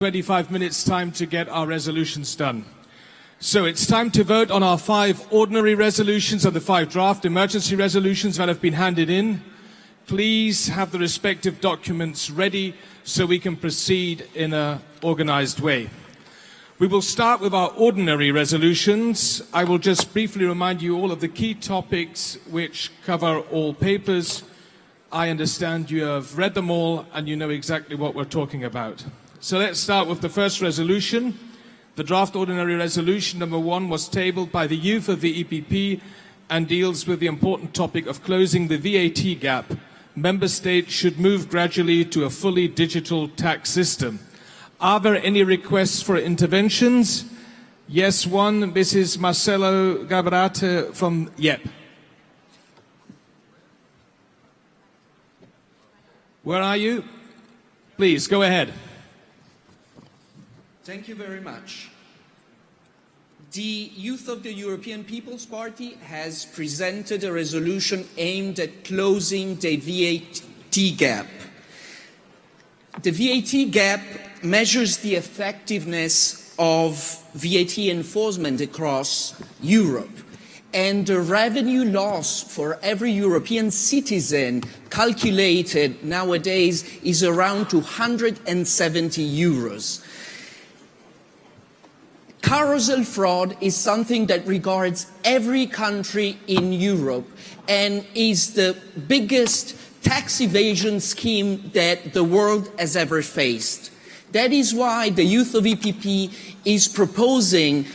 25 minutes time to get our resolutions done. So it's time to vote on our 5 ordinary resolutions and the 5 draft emergency resolutions that have been handed in. Please have the respective documents ready so we can proceed in an organized way. We will start with our ordinary resolutions. I will just briefly remind you all of the key topics which cover all papers. I understand you have read them all and you know exactly what we're talking about. So let's start with the first resolution. The draft ordinary resolution number 1 was tabled by the youth of the EPP and deals with the important topic of closing the VAT gap. Member states should move gradually to a fully digital tax system. Are there any requests for interventions? Yes, one. Mrs. Marcelo Gabrate from YEP. Where are you? Please, go ahead. Thank you very much. The youth of the European People's Party has presented a resolution aimed at closing the VAT gap. The VAT gap measures the effectiveness of VAT enforcement across Europe, and the revenue loss for every European citizen calculated nowadays is around 270 euros. Carousel fraud is something that regards every country in Europe and is the biggest tax evasion scheme that the world has ever faced. That is why the youth of EPP is proposing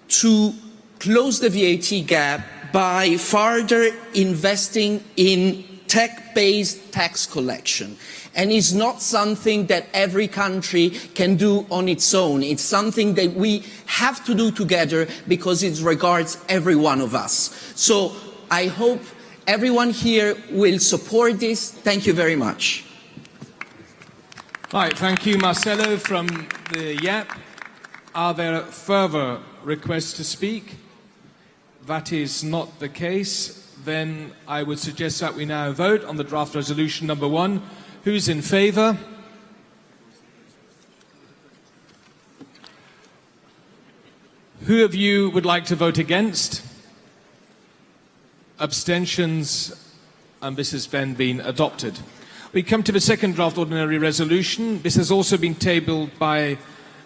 to close the VAT gap by further investing in tech-based tax collection. And it's not something that every country can do on its own. It's something that we have to do together because it regards every one of us. So I hope everyone here will support this. Thank you very much. Right, thank you, Marcelo from the YEP. Are there further requests to speak? That is not the case. Then I would suggest that we now vote on the draft resolution number 1. Who's in favour? Who of you would like to vote against? Abstentions? And this has then been adopted. We come to the second draft ordinary resolution. This has also been tabled by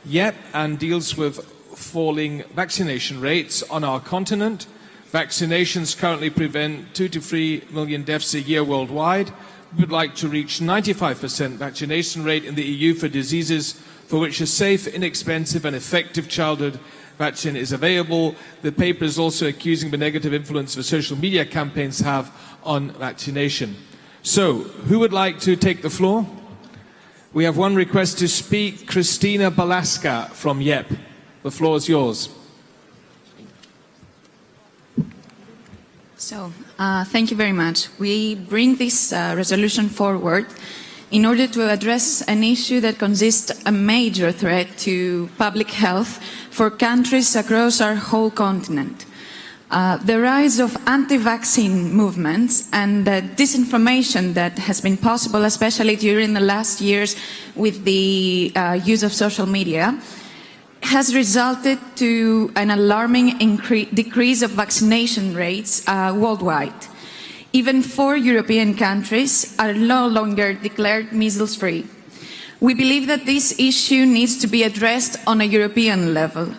YEP and deals with falling vaccination rates on our continent. Vaccinations currently prevent 2 to 3 million deaths a year worldwide. We would like to reach 95% vaccination rate in the EU for diseases for which a safe, inexpensive and effective childhood vaccine is available. The paper is also accusing the negative influence the social media campaigns have on vaccination. So, who would like to take the floor? We have one request to speak, Christina Balaska from YEP. The floor is yours. Thank you very much. We bring this resolution forward in order to address an issue that consists a major threat to public health for countries across our whole continent. The rise of anti-vaccine movements and the disinformation that has been possible, especially during the last years with the use of social media, has resulted to an alarming decrease of vaccination rates worldwide. Even 4 European countries are no longer declared measles-free. We believe that this issue needs to be addressed on a European level.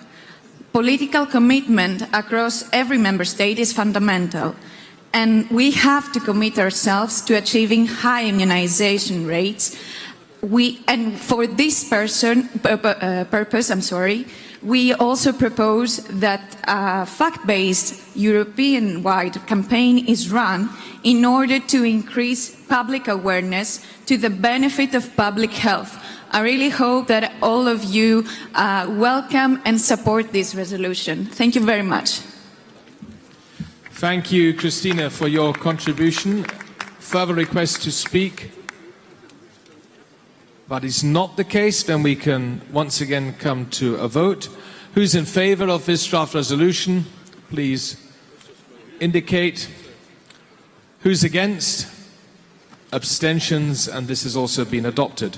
Political commitment across every member state is fundamental, and we have to commit ourselves to achieving high immunization rates. And for this purpose, we also propose that a fact-based European-wide campaign is run in order to increase public awareness to the benefit of public health. I really hope that all of you welcome and support this resolution. Thank you very much. Thank you, Christina, for your contribution. Further requests to speak? That is not the case. Then we can once again come to a vote. Who's in favour of this draft resolution? Please indicate. Who's against? Abstentions, and this has also been adopted.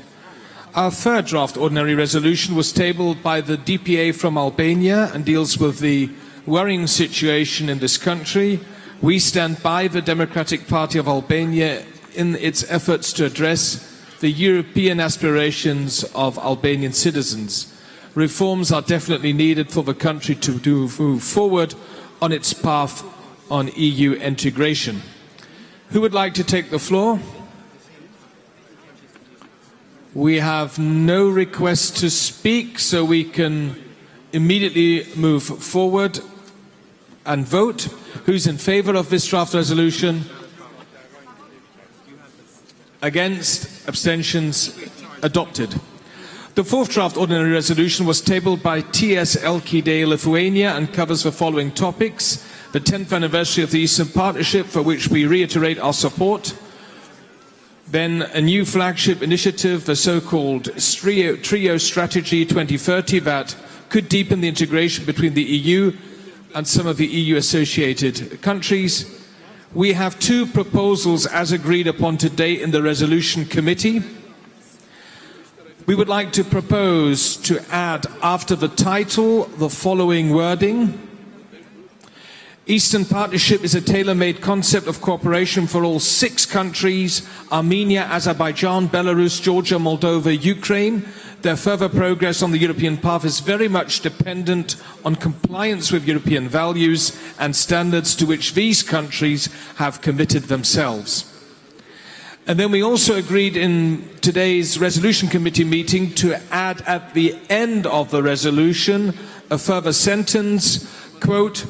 Our third draft ordinary resolution was tabled by the DPA from Albania and deals with the worrying situation in this country. We stand by the Democratic Party of Albania in its efforts to address the European aspirations of Albanian citizens. Reforms are definitely needed for the country to move forward on its path on EU integration. Who would like to take the floor? We have no request to speak, so we can immediately move forward and vote. Who's in favor of this draft resolution? Against? Abstentions? Adopted. The fourth draft ordinary resolution was tabled by TS Elkide, Lithuania, and covers the following topics: the 10th anniversary of the Eastern Partnership, for which we reiterate our support; then a new flagship initiative, the so-called Trio Strategy 2030, that could deepen the integration between the EU and some of the EU-associated countries. We have two proposals as agreed upon today in the Resolution Committee. We would like to propose to add after the title the following wording: Eastern Partnership is a tailor-made concept of cooperation for all 6 countries: Armenia, Azerbaijan, Belarus, Georgia, Moldova, Ukraine. Their further progress on the European path is very much dependent on compliance with European values and standards to which these countries have committed themselves. And then we also agreed in today's Resolution Committee meeting to add at the end of the resolution a further sentence, quote,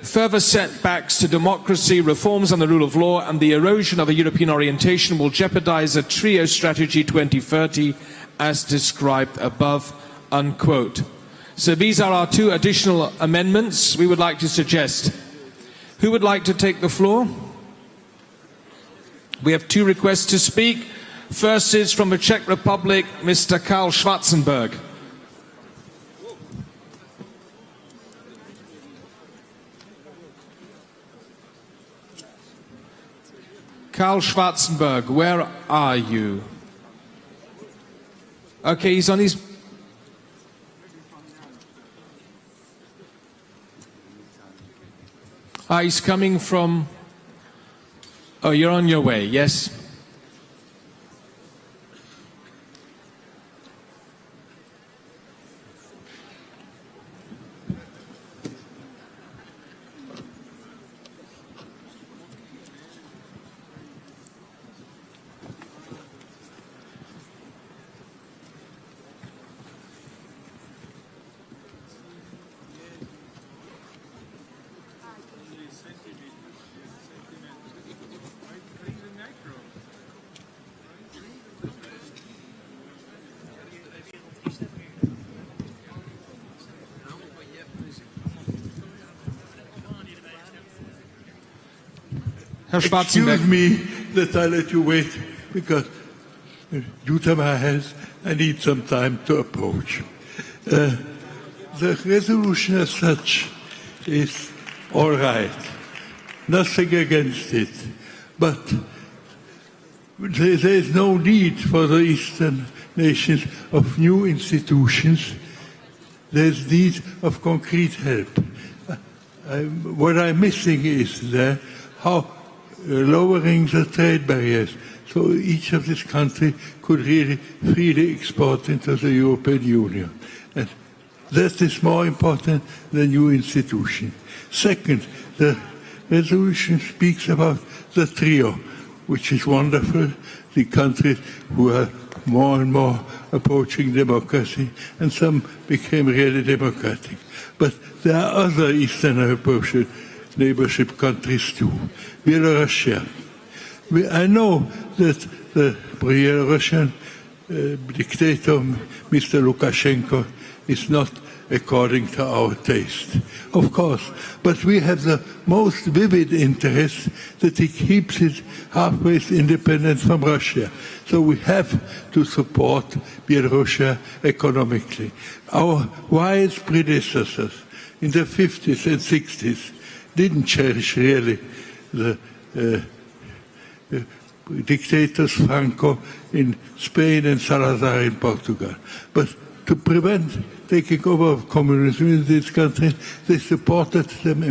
"Further setbacks to democracy, reforms on the rule of law, and the erosion of a European orientation will jeopardize a Trio Strategy 2030 as described above," unquote. So these are our two additional amendments we would like to suggest. Who would like to take the floor? We have 2 requests to speak. First is from the Czech Republic, Mr. Karl Schwarzenberg. Karl Schwarzenberg, where are you? Okay, he's on his... he's coming from... Oh, you're on your way, yes? Herr Schwarzenberg. Excuse me that I let you wait, because due to my health, I need some time to approach. The resolution as such is all right. Nothing against it. But there is no need for the Eastern nations of new institutions. There's need of concrete help. What I'm missing is there how lowering the trade barriers so each of these countries could really freely export into the European Union. And that is more important than new institution. Second, the resolution speaks about the trio, which is wonderful, the countries who are more and more approaching democracy, and some became really democratic. But there are other Eastern neighborship countries too. Belarus. I know that the Belarusian dictator, Mr. Lukashenko, is not according to our taste, of course, but we have the most vivid interest that he keeps his halfway independence from Russia. So we have to support Belarus economically. Our wise predecessors in the 50s and 60s didn't cherish really the dictators Franco in Spain and Salazar in Portugal. But to prevent taking over of communism in this country, they supported them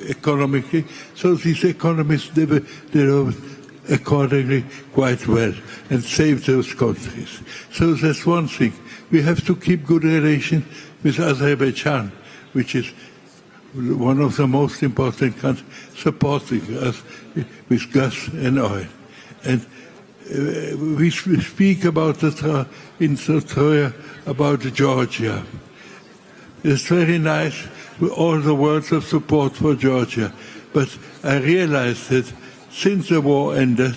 economically, so these economies developed accordingly quite well and saved those countries. So that's one thing. We have to keep good relations with Azerbaijan, which is one of the most important countries supporting us with gas and oil. And we speak about in the Troya about Georgia. It's very nice with all the words of support for Georgia, but I realized that since the war ended,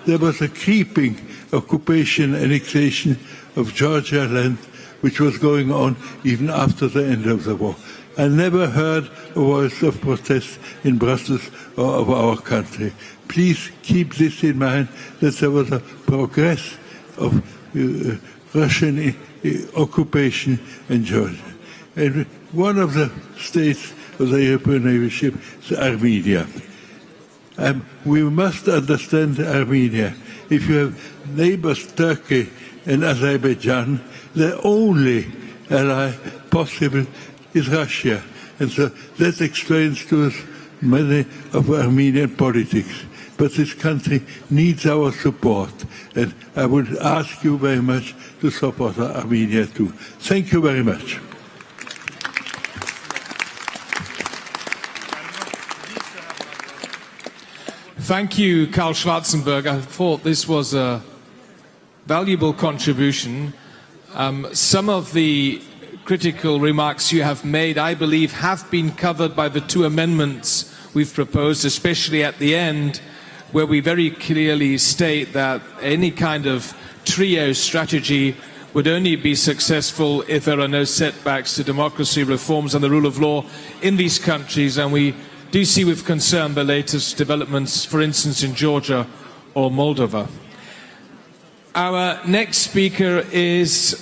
there was a creeping occupation, annexation of Georgia land, which was going on even after the end of the war. I never heard a voice of protest in Brussels or of our country. Please keep this in mind, that there was a progress of Russian occupation in Georgia. And one of the states of the European membership is Armenia. We must understand Armenia. If you have neighbors Turkey and Azerbaijan, the only ally possible is Russia. And so that explains to us many of Armenian politics. But this country needs our support. And I would ask you very much to support Armenia too. Thank you very much. Thank you, Karl Schwarzenberg. I thought this was a valuable contribution. Some of the critical remarks you have made, I believe, have been covered by the two amendments we've proposed, especially at the end, where we very clearly state that any kind of trio strategy would only be successful if there are no setbacks to democracy, reforms and the rule of law in these countries. And we do see with concern the latest developments, for instance, in Georgia or Moldova. Our next speaker is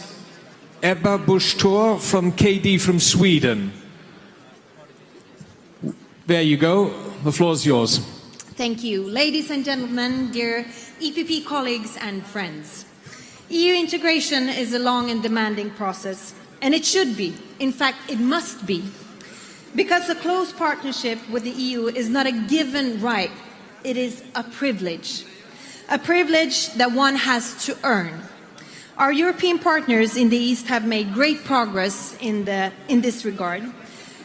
Ebba Busch Thor from KD from Sweden. There you go. The floor is yours. Thank you. Ladies and gentlemen, dear EPP colleagues and friends. EU integration is a long and demanding process, and it should be. In fact, it must be. Because a close partnership with the EU is not a given right, it is a privilege that one has to earn. Our European partners in the East have made great progress in this regard.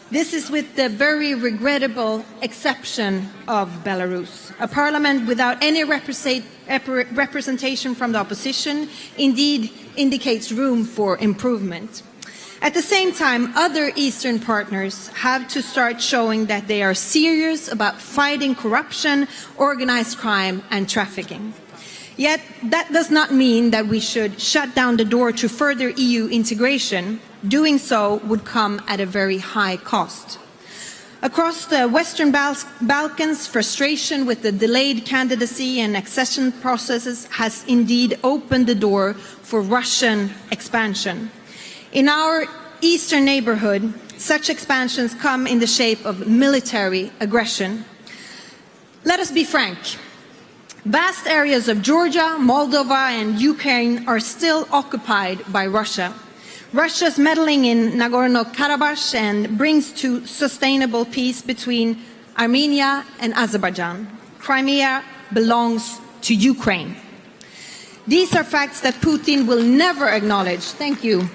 This is with the very regrettable exception of Belarus. A parliament without any representation from the opposition indeed indicates room for improvement. At the same time, other Eastern partners have to start showing that they are serious about fighting corruption, organized crime and trafficking. Yet that does not mean that we should shut down the door to further EU integration. Doing so would come at a very high cost. Across the Western Balkans, frustration with the delayed candidacy and accession processes has indeed opened the door for Russian expansion. In our eastern neighborhood, such expansions come in the shape of military aggression. Let us be frank. Vast areas of Georgia, Moldova and Ukraine are still occupied by Russia. Russia's meddling in Nagorno-Karabakh and brings to sustainable peace between Armenia and Azerbaijan. Crimea belongs to Ukraine. These are facts that Putin will never acknowledge. Thank you.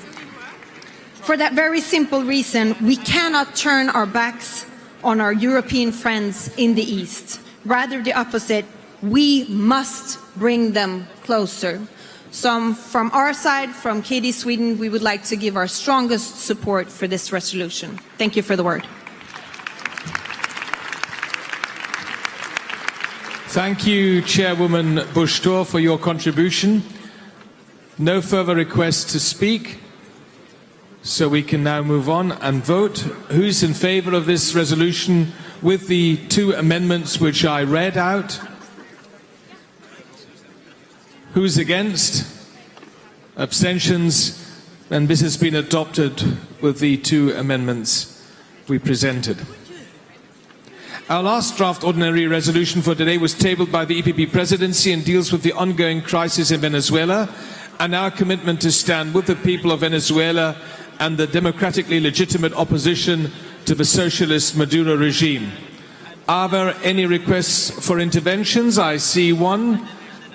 For that very simple reason, we cannot turn our backs on our European friends in the East. Rather the opposite, we must bring them closer. So from our side, from KD Sweden, we would like to give our strongest support for this resolution. Thank you for the word. Thank you, Chairwoman Busch Thor, for your contribution. No further requests to speak, so we can now move on and vote. Who's in favor of this resolution with the two amendments which I read out? Who's against? Abstentions? And this has been adopted with the two amendments we presented. Our last draft ordinary resolution for today was tabled by the EPP presidency and deals with the ongoing crisis in Venezuela and our commitment to stand with the people of Venezuela and the democratically legitimate opposition to the socialist Maduro regime. Are there any requests for interventions? I see one.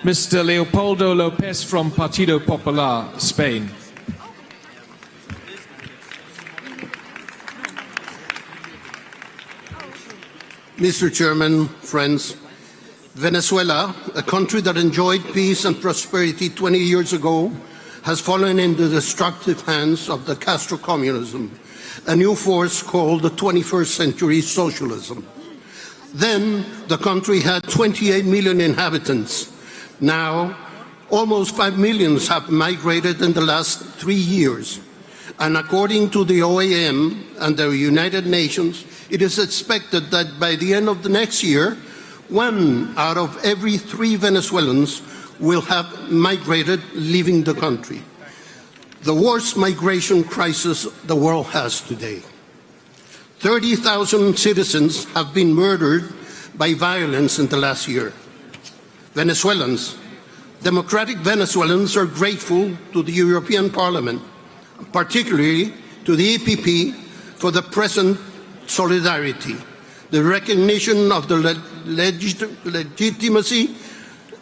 Mr. Leopoldo Lopez from Partido Popular, Spain. Mr. Chairman, friends, Venezuela, a country that enjoyed peace and prosperity 20 years ago, has fallen into the destructive hands of the Castro communism, a new force called the 21st century socialism. Then the country had 28 million inhabitants. Now, almost 5 million have migrated in the last 3 years. And according to the OAM and the United Nations, it is expected that by the end of the next year, 1 out of every 3 Venezuelans will have migrated, leaving the country. The worst migration crisis the world has today. 30,000 citizens have been murdered by violence in the last year. Venezuelans, democratic Venezuelans, are grateful to the European Parliament, particularly to the EPP, for the present solidarity, the recognition of the legitimacy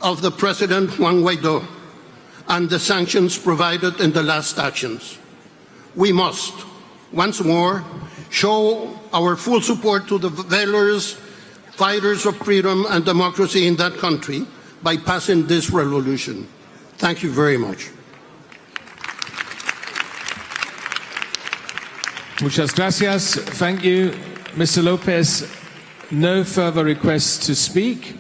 of the President Juan Guaidó, and the sanctions provided in the last actions. We must, once more, show our full support to the valorous fighters of freedom and democracy in that country by passing this resolution. Thank you very much. Muchas gracias. Thank you, Mr. Lopez. No further requests to speak,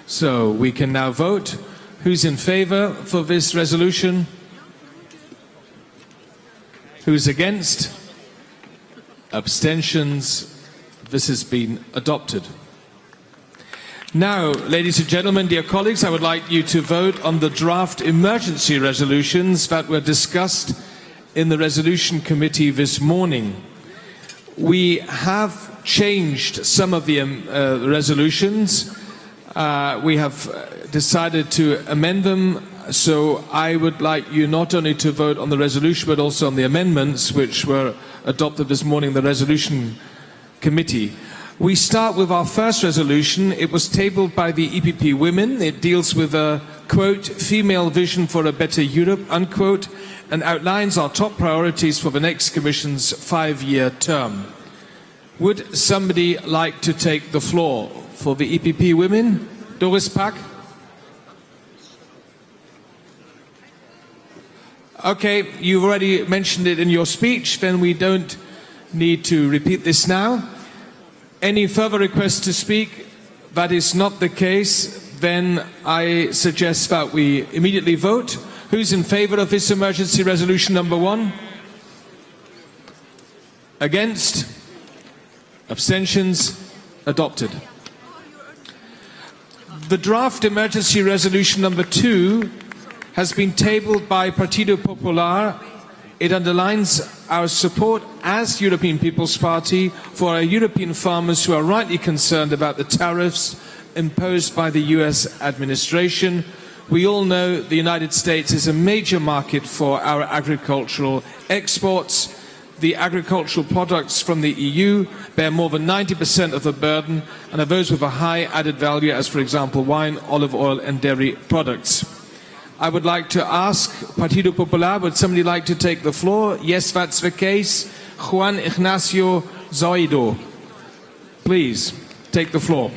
so we can now vote. Who's in favor for this resolution? Who's against? Abstentions? This has been adopted. Now, ladies and gentlemen, dear colleagues, I would like you to vote on the draft emergency resolutions that were discussed in the resolution committee this morning. We have changed some of the resolutions. We have decided to amend them, so I would like you not only to vote on the resolution but also on the amendments which were adopted this morning in the resolution committee. We start with our first resolution. It was tabled by the EPP Women. It deals with a, quote, female vision for a better Europe, unquote, and outlines our top priorities for the next Commission's 5-year term. Would somebody like to take the floor for the EPP Women? Doris Pack? Okay, you've already mentioned it in your speech, then we don't need to repeat this now. Any further requests to speak? That is not the case. Then I suggest that we immediately vote. Who's in favor of this emergency resolution number 1? Against? Abstentions? Adopted. The draft emergency resolution number 2 has been tabled by Partido Popular. It underlines our support as European People's Party for our European farmers who are rightly concerned about the tariffs imposed by the US administration. We all know the United States is a major market for our agricultural exports. The agricultural products from the EU bear more than 90% of the burden and are those with a high added value, as for example wine, olive oil and dairy products. I would like to ask Partido Popular, would somebody like to take the floor? Yes, that's the case. Juan Ignacio Zoido, please take the floor.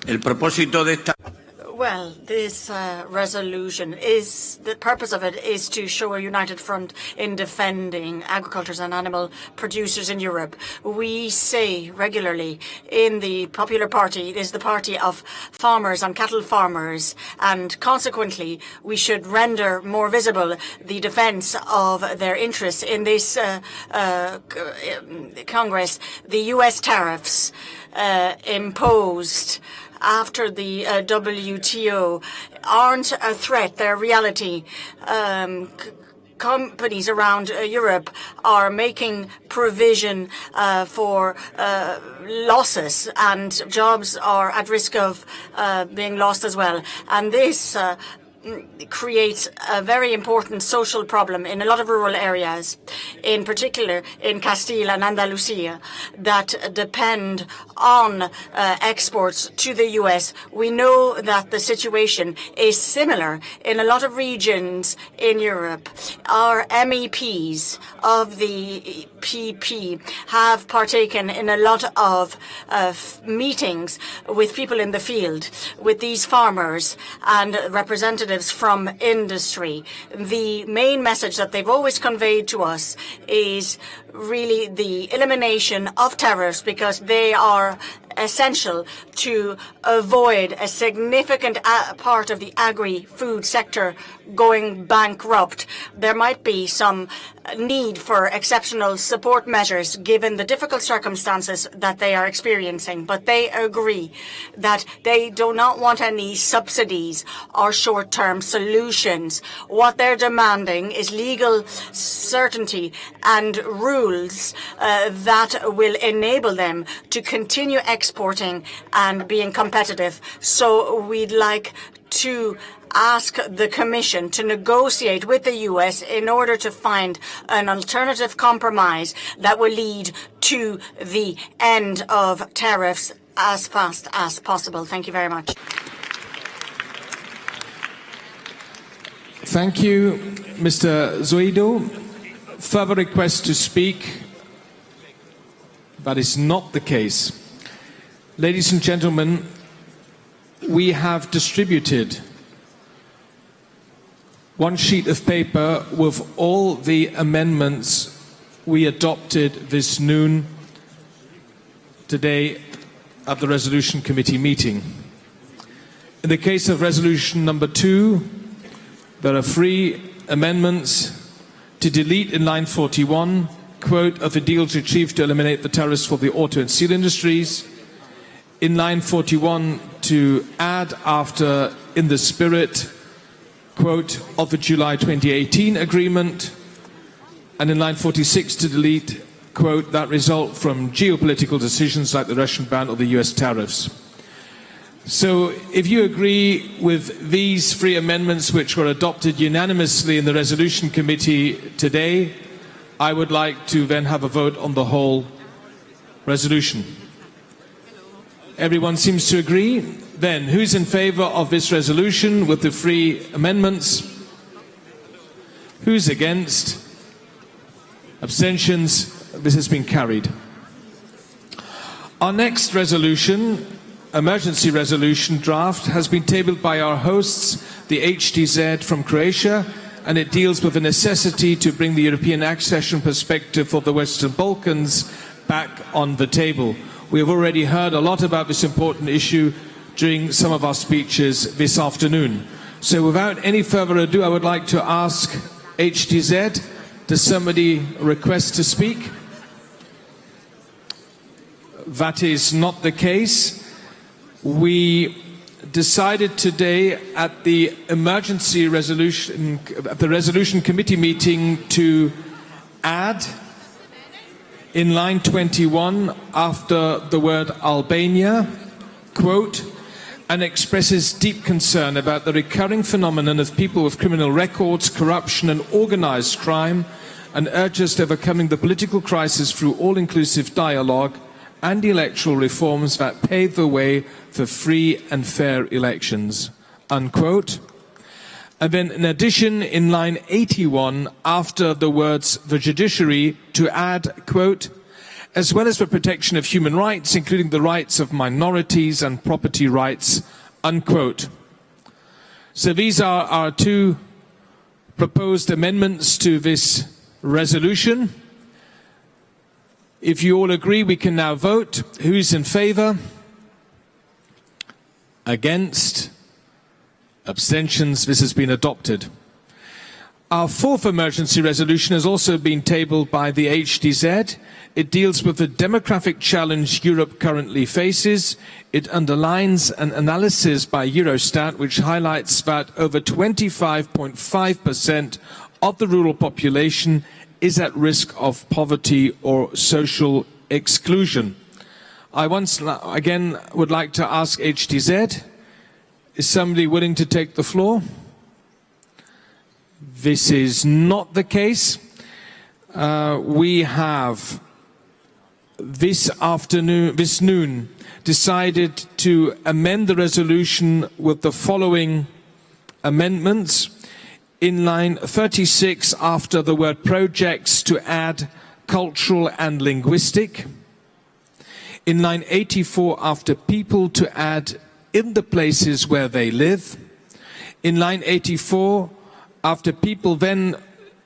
El propósito de esta Well, this resolution is, the purpose of it is to show a united front in defending agriculture and animal producers in Europe. We say regularly in the Popular Party, it is the party of farmers and cattle farmers, and consequently we should render more visible the defense of their interests in this Congress. The US tariffs imposed after the WTO aren't a threat, they're reality. companies around Europe are making provision for losses, and jobs are at risk of being lost as well. And this creates a very important social problem in a lot of rural areas, in particular in Castile and Andalusia, that depend on exports to the US. We know that the situation is similar in a lot of regions in Europe. Our MEPs of the PP have partaken in a lot of meetings with people in the field, with these farmers and representatives from industry. The main message that they've always conveyed to us is really the elimination of tariffs, because they are essential to avoid a significant part of the agri-food sector going bankrupt. There might be some need for exceptional support measures given the difficult circumstances that they are experiencing, but they agree that they do not want any subsidies or short-term solutions. What they're demanding is legal certainty and rules that will enable them to continue exporting and being competitive. So we'd like to ask the Commission to negotiate with the US in order to find an alternative compromise that will lead to the end of tariffs as fast as possible. Thank you very much. Thank you, Mr. Zoido. Further requests to speak? That is not the case. Ladies and gentlemen, we have distributed one sheet of paper with all the amendments we adopted this noon today at the Resolution Committee meeting. In the case of Resolution number 2, there are 3 amendments to delete in line 41, quote, of the deals achieved to eliminate the tariffs for the auto and steel industries. In line 41, to add after in the spirit, quote, of the July 2018 agreement. And in line 46, to delete, quote, that result from geopolitical decisions like the Russian ban or the US tariffs. So if you agree with these 3 amendments, which were adopted unanimously in the Resolution Committee today, I would like to then have a vote on the whole resolution. Everyone seems to agree. Then, who's in favor of this resolution with the 3 amendments? Who's against? Abstentions? This has been carried. Our next resolution, emergency resolution draft, has been tabled by our hosts, the HDZ from Croatia, and it deals with the necessity to bring the European accession perspective for the Western Balkans back on the table. We have already heard a lot about this important issue during some of our speeches this afternoon. So without any further ado, I would like to ask HDZ, does somebody request to speak? That is not the case. We decided today at the Resolution Committee meeting to add in line 21 after the word Albania, quote, and expresses deep concern about the recurring phenomenon of people with criminal records, corruption and organized crime, and urges overcoming the political crisis through all-inclusive dialogue and electoral reforms that pave the way for free and fair elections, unquote. And then in addition, in line 81, after the words the judiciary, to add, quote, as well as the protection of human rights, including the rights of minorities and property rights, unquote. So these are our 2 proposed amendments to this resolution. If you all agree, we can now vote. Who's in favor? Against? Abstentions? This has been adopted. Our 4th emergency resolution has also been tabled by the HDZ. It deals with the demographic challenge Europe currently faces. It underlines an analysis by Eurostat which highlights that over 25.5% of the rural population is at risk of poverty or social exclusion. I once again would like to ask HTZ, is somebody willing to take the floor? This is not the case. We have this noon, decided to amend the resolution with the following amendments. In line 36, after the word projects, to add cultural and linguistic. In line 84, after people, to add in the places where they live. In line 84, after people, then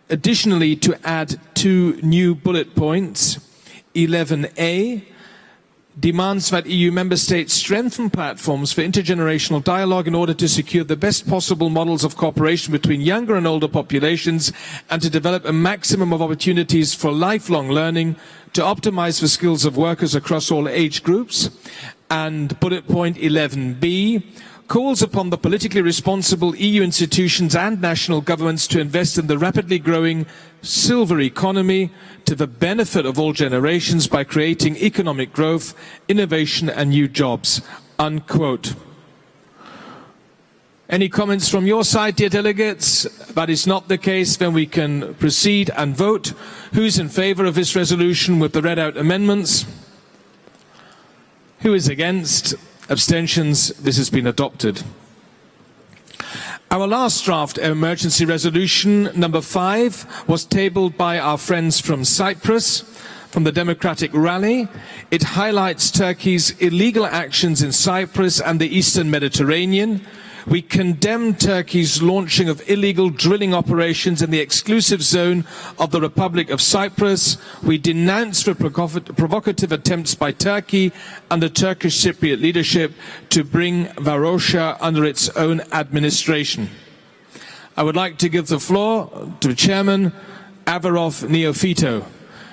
additionally to add 2 new bullet points. 11A demands that EU member states strengthen platforms for intergenerational dialogue in order to secure the best possible models of cooperation between younger and older populations and to develop a maximum of opportunities for lifelong learning to optimize the skills of workers across all age groups. And bullet point 11B calls upon the politically responsible EU institutions and national governments to invest in the rapidly growing silver economy to the benefit of all generations by creating economic growth, innovation and new jobs. Unquote. Any comments from your side, dear delegates? That is not the case. Then we can proceed and vote. Who's in favor of this resolution with the read out amendments? Who is against? Abstentions? This has been adopted. Our last draft emergency resolution, number 5, was tabled by our friends from Cyprus, from the Democratic Rally. It highlights Turkey's illegal actions in Cyprus and the Eastern Mediterranean. We condemn Turkey's launching of illegal drilling operations in the exclusive zone of the Republic of Cyprus. We denounce the provocative attempts by Turkey and the Turkish Cypriot leadership to bring Varosha under its own administration. I would like to give the floor to Chairman Averov Neofito.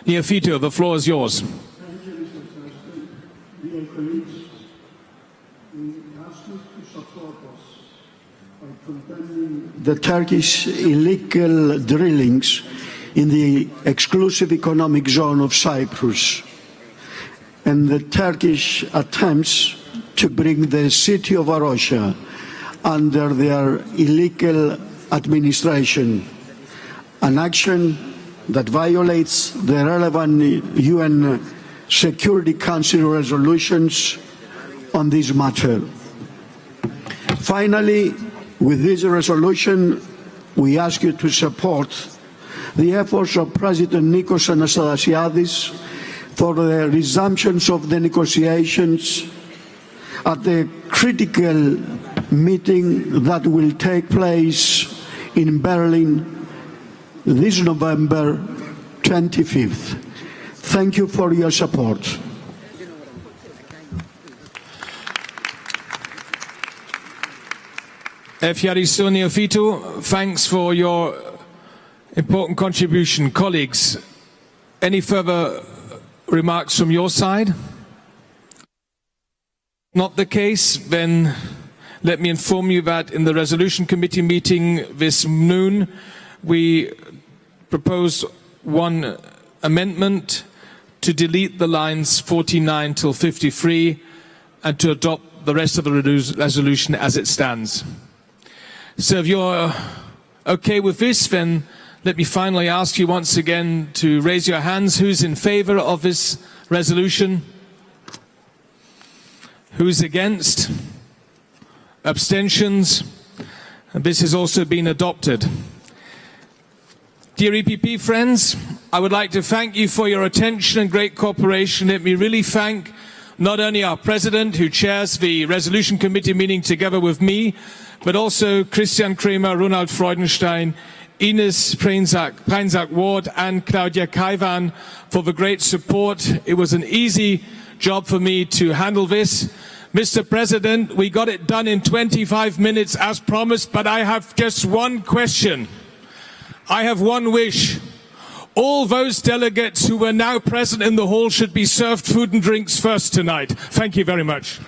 Neofito, the floor is yours. Thank you, Mr. President. Dear colleagues, we ask you to support us by condemning the Turkish illegal drillings in the exclusive economic zone of Cyprus and the Turkish attempts to bring the city of Varosha under their illegal administration, an action that violates the relevant UN Security Council resolutions on this matter. Finally, with this resolution, we ask you to support the efforts of President Nikos Anastasiadis for the resumption of the negotiations at the critical meeting that will take place in Berlin this November 25th. Thank you for your support. Efyaristo Neofito, thanks for your important contribution. Colleagues, any further remarks from your side? Not the case, then let me inform you that in the Resolution Committee meeting this noon, we proposed one amendment to delete the lines 49 till 53 and to adopt the rest of the resolution as it stands. So if you're okay with this, then let me finally ask you once again to raise your hands. Who's in favor of this resolution? Who's against? Abstentions? And this has also been adopted. Dear EPP friends, I would like to thank you for your attention and great cooperation. Let me really thank not only our President, who chairs the Resolution Committee meeting together with me, but also Christian Kremer, Ronald Freudenstein, Ines Preinsack-Ward and Claudia Kaivan for the great support. It was an easy job for me to handle this. Mr. President, we got it done in 25 minutes as promised, but I have just one question. I have one wish. All those delegates who were now present in the hall should be served food and drinks first tonight. Thank you very much.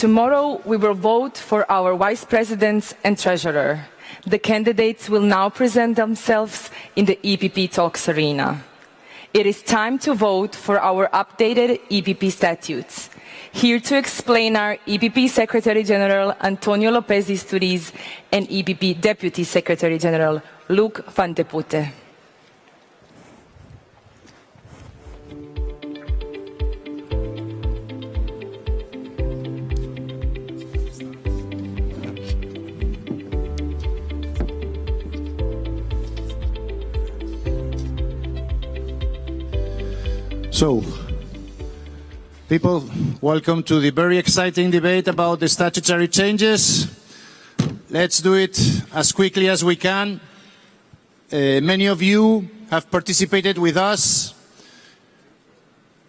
Tomorrow we will vote for our vice presidents and treasurer. The candidates will now present themselves in the EPP Talks arena. It is time to vote for our updated EPP statutes. Here to explain are EPP Secretary General Antonio Lopez Isturiz and EPP Deputy Secretary General Luc van de Putte. So, people, welcome to the very exciting debate about the statutory changes. Let's do it as quickly as we can. Many of you have participated with us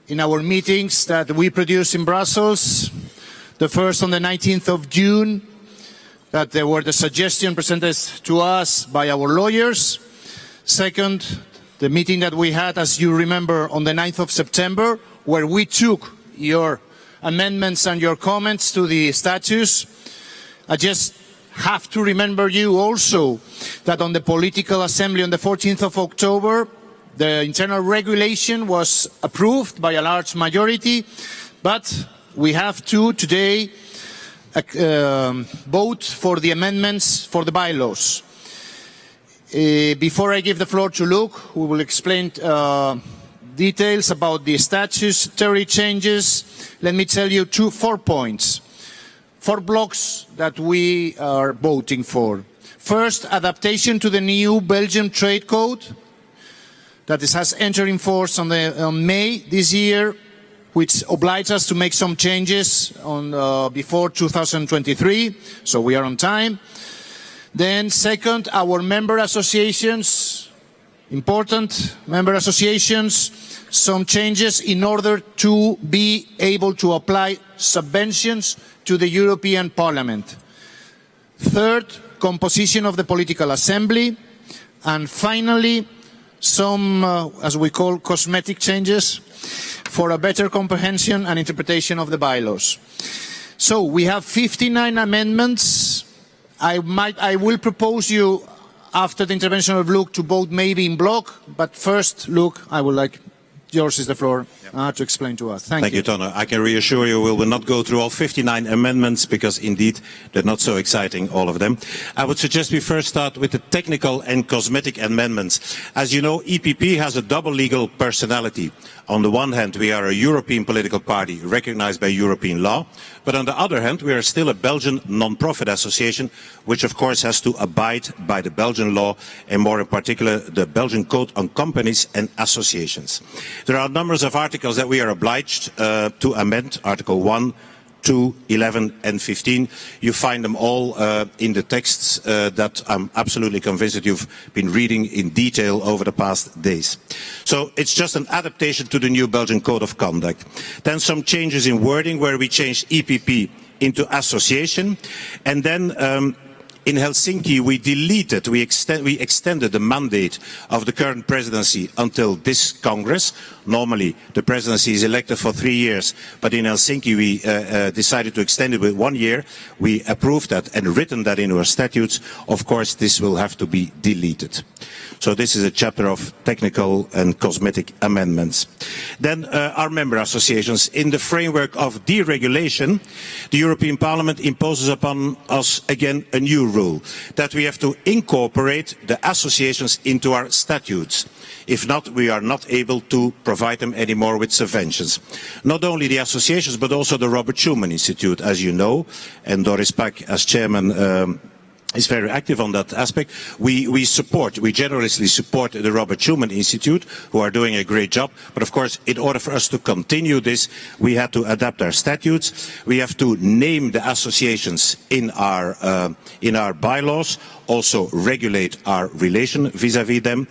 in our meetings that we produced in Brussels. The first on the 19th of June, that there were the suggestions presented to us by our lawyers. Second, the meeting that we had, as you remember, on the 9th of September, where we took your amendments and your comments to the statutes. I just have to remember you also that on the Political Assembly on the 14th of October, the internal regulation was approved by a large majority, but we have to today vote for the amendments for the bylaws. Before I give the floor to Luc, who will explain details about the statutory changes, let me tell you 4 points, 4 blocks that we are voting for. First, adaptation to the new Belgian Trade Code that has entered in force on May this year, which obliges us to make some changes before 2023, so we are on time. Then second, our member associations, important member associations, some changes in order to be able to apply subventions to the European Parliament. Third, composition of the Political Assembly. And finally, some, as we call, cosmetic changes for a better comprehension and interpretation of the bylaws. So we have 59 amendments. I will propose you, after the intervention of Luc, to vote maybe in block, but first, Luc, I would like, yours is the floor, to explain to us. Thank you. Thank you, Tono. I can reassure you we will not go through all 59 amendments because indeed they're not so exciting, all of them. I would suggest we first start with the technical and cosmetic amendments. As you know, EPP has a double legal personality. On the one hand, we are a European political party recognized by European law, but on the other hand, we are still a Belgian non-profit association, which of course has to abide by the Belgian law, and more in particular, the Belgian Code on Companies and Associations. There are numbers of articles that we are obliged to amend, Article 1, 2, 11 and 15. You find them all in the texts that I'm absolutely convinced that you've been reading in detail over the past days. So it's just an adaptation to the new Belgian Code of Conduct. Then some changes in wording where we changed EPP into association, and then in Helsinki, we extended the mandate of the current presidency until this Congress. Normally, the presidency is elected for 3 years, but in Helsinki, we decided to extend it with 1 year. We approved that and written that into our statutes. Of course, this will have to be deleted. So this is a chapter of technical and cosmetic amendments. Then our member associations. In the framework of deregulation, the European Parliament imposes upon us again a new rule, that we have to incorporate the associations into our statutes. If not, we are not able to provide them anymore with subventions. Not only the associations, but also the Robert Schuman Institute, as you know, and Doris Pack, as chairman, is very active on that aspect. We generously support the Robert Schuman Institute, who are doing a great job. But of course, in order for us to continue this, we had to adapt our statutes. We have to name the associations in our bylaws, also regulate our relation vis-à-vis them.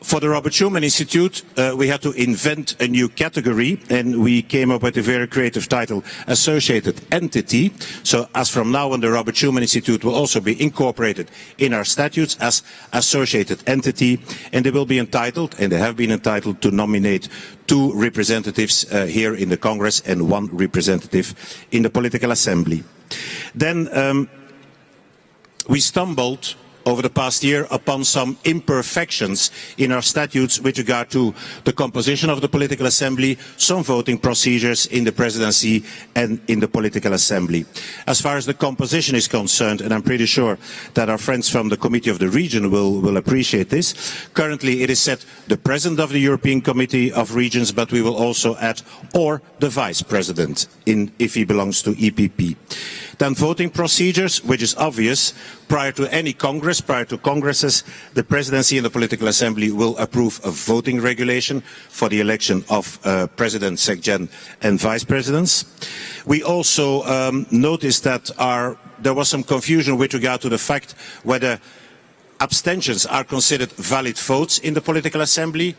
For the Robert Schuman Institute, we had to invent a new category, and we came up with a very creative title, Associated Entity. So as from now on, the Robert Schuman Institute will also be incorporated in our statutes as Associated Entity, and they will be entitled, and they have been entitled, to nominate 2 representatives here in the Congress and 1 representative in the Political Assembly. Then we stumbled over the past year upon some imperfections in our statutes with regard to the composition of the Political Assembly, some voting procedures in the Presidency and in the Political Assembly. As far as the composition is concerned, and I'm pretty sure that our friends from the Committee of the Region will appreciate this, currently it is set the President of the European Committee of Regions, but we will also add or the Vice President if he belongs to EPP. Then voting procedures, which is obvious. Prior to any Congress, prior to Congresses, the Presidency and the Political Assembly will approve a voting regulation for the election of President, SecGen and Vice Presidents. We also noticed that there was some confusion with regard to the fact whether abstentions are considered valid votes in the Political Assembly.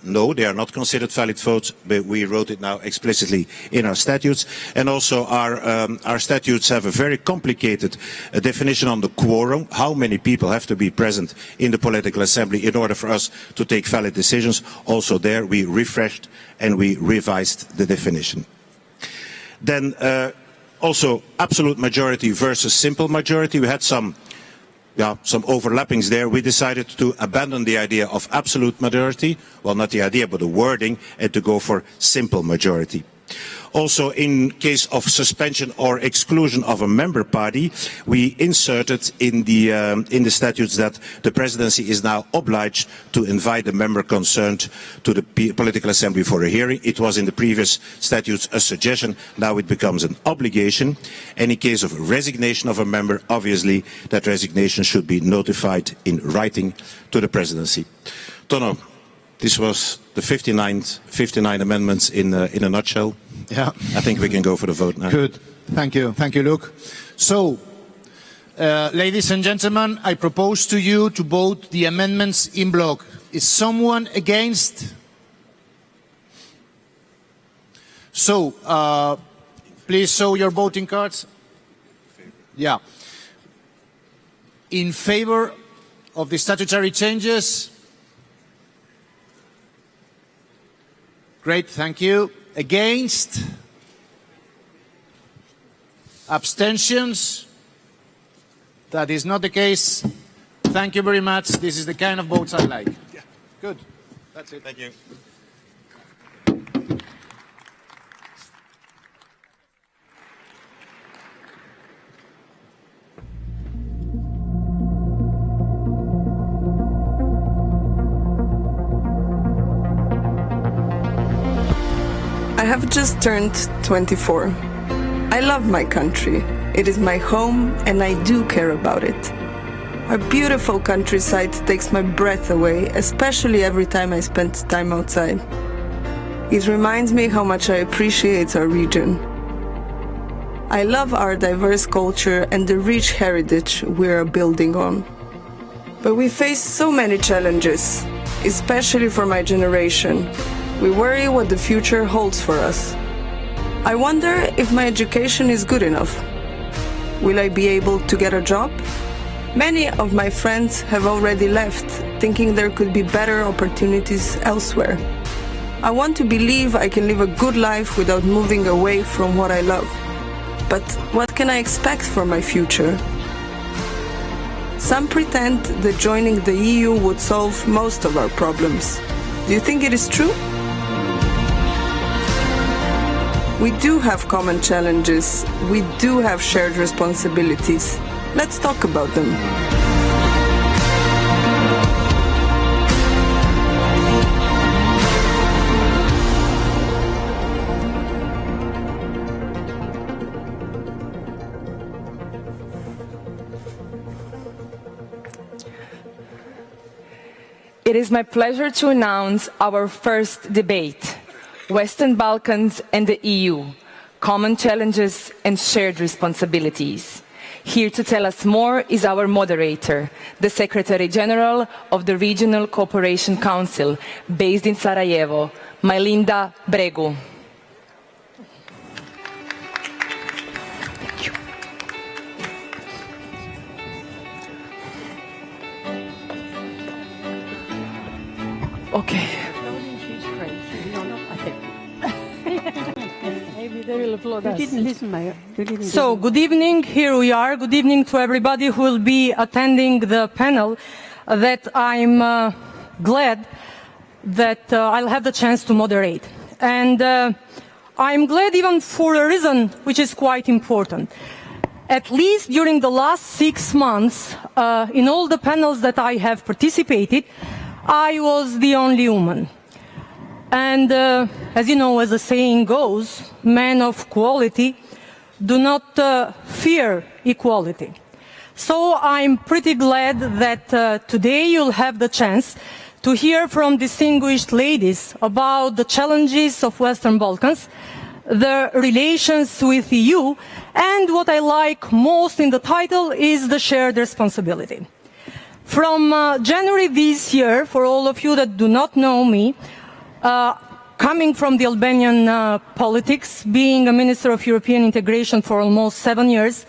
No, they are not considered valid votes, but we wrote it now explicitly in our statutes. And also our statutes have a very complicated definition on the quorum, how many people have to be present in the Political Assembly in order for us to take valid decisions. Also there we refreshed and we revised the definition. Then also absolute majority versus simple majority. We had some overlappings there. We decided to abandon the idea of absolute majority, well, not the idea, but the wording, and to go for simple majority. Also, in case of suspension or exclusion of a member party, we inserted in the statutes that the Presidency is now obliged to invite the member concerned to the Political Assembly for a hearing. It was in the previous statutes a suggestion, now it becomes an obligation. And in case of resignation of a member, obviously that resignation should be notified in writing to the Presidency. Tono, this was the 59 amendments in a nutshell. Yeah. I think we can go for the vote now. Good. Thank you. Thank you, Luke. So, ladies and gentlemen, I propose to you to vote the amendments in block. Is someone against? So, please show your voting cards. Yeah. In favor of the statutory changes? Great, thank you. Against? Abstentions? That is not the case. Thank you very much. This is the kind of votes I like. Yeah. Good. That's it. Thank you. I have just turned 24. I love my country. It is my home and I do care about it. Our beautiful countryside takes my breath away, especially every time I spend time outside. It reminds me how much I appreciate our region. I love our diverse culture and the rich heritage we are building on. But we face so many challenges, especially for my generation. We worry what the future holds for us. I wonder if my education is good enough. Will I be able to get a job? Many of my friends have already left, thinking there could be better opportunities elsewhere. I want to believe I can live a good life without moving away from what I love. But what can I expect for my future? Some pretend that joining the EU would solve most of our problems. Do you think it is true? We do have common challenges. We do have shared responsibilities. Let's talk about them. It is my pleasure to announce our first debate, Western Balkans and the EU, Common Challenges and Shared Responsibilities. Here to tell us more is our moderator, the Secretary General of the Regional Cooperation Council, based in Sarajevo, Majlinda Bregu. Thank you. Okay. So, good evening. Here we are. Good evening to everybody who will be attending the panel that I'm glad that I'll have the chance to moderate. And I'm glad even for a reason which is quite important. At least during the last 6 months, in all the panels that I have participated, I was the only woman. And as you know, as the saying goes, men of quality do not fear equality. So I'm pretty glad that today you'll have the chance to hear from distinguished ladies about the challenges of Western Balkans, the relations with the EU, and what I like most in the title is the shared responsibility. From January this year, for all of you that do not know me, coming from the Albanian politics, being a Minister of European Integration for almost 7 years,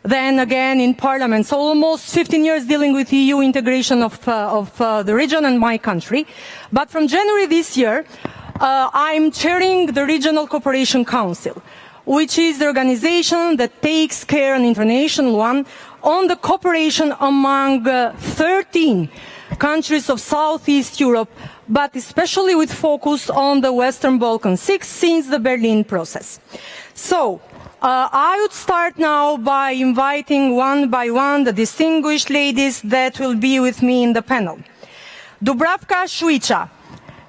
then again in Parliament, so almost 15 years dealing with EU integration of the region and my country. But from January this year, I'm chairing the Regional Cooperation Council, which is the organization that takes care, an international one, on the cooperation among 13 countries of Southeast Europe, but especially with focus on the Western Balkans, 6 since the Berlin process. So, I would start now by inviting one by one the distinguished ladies that will be with me in the panel. Dubravka Šuica,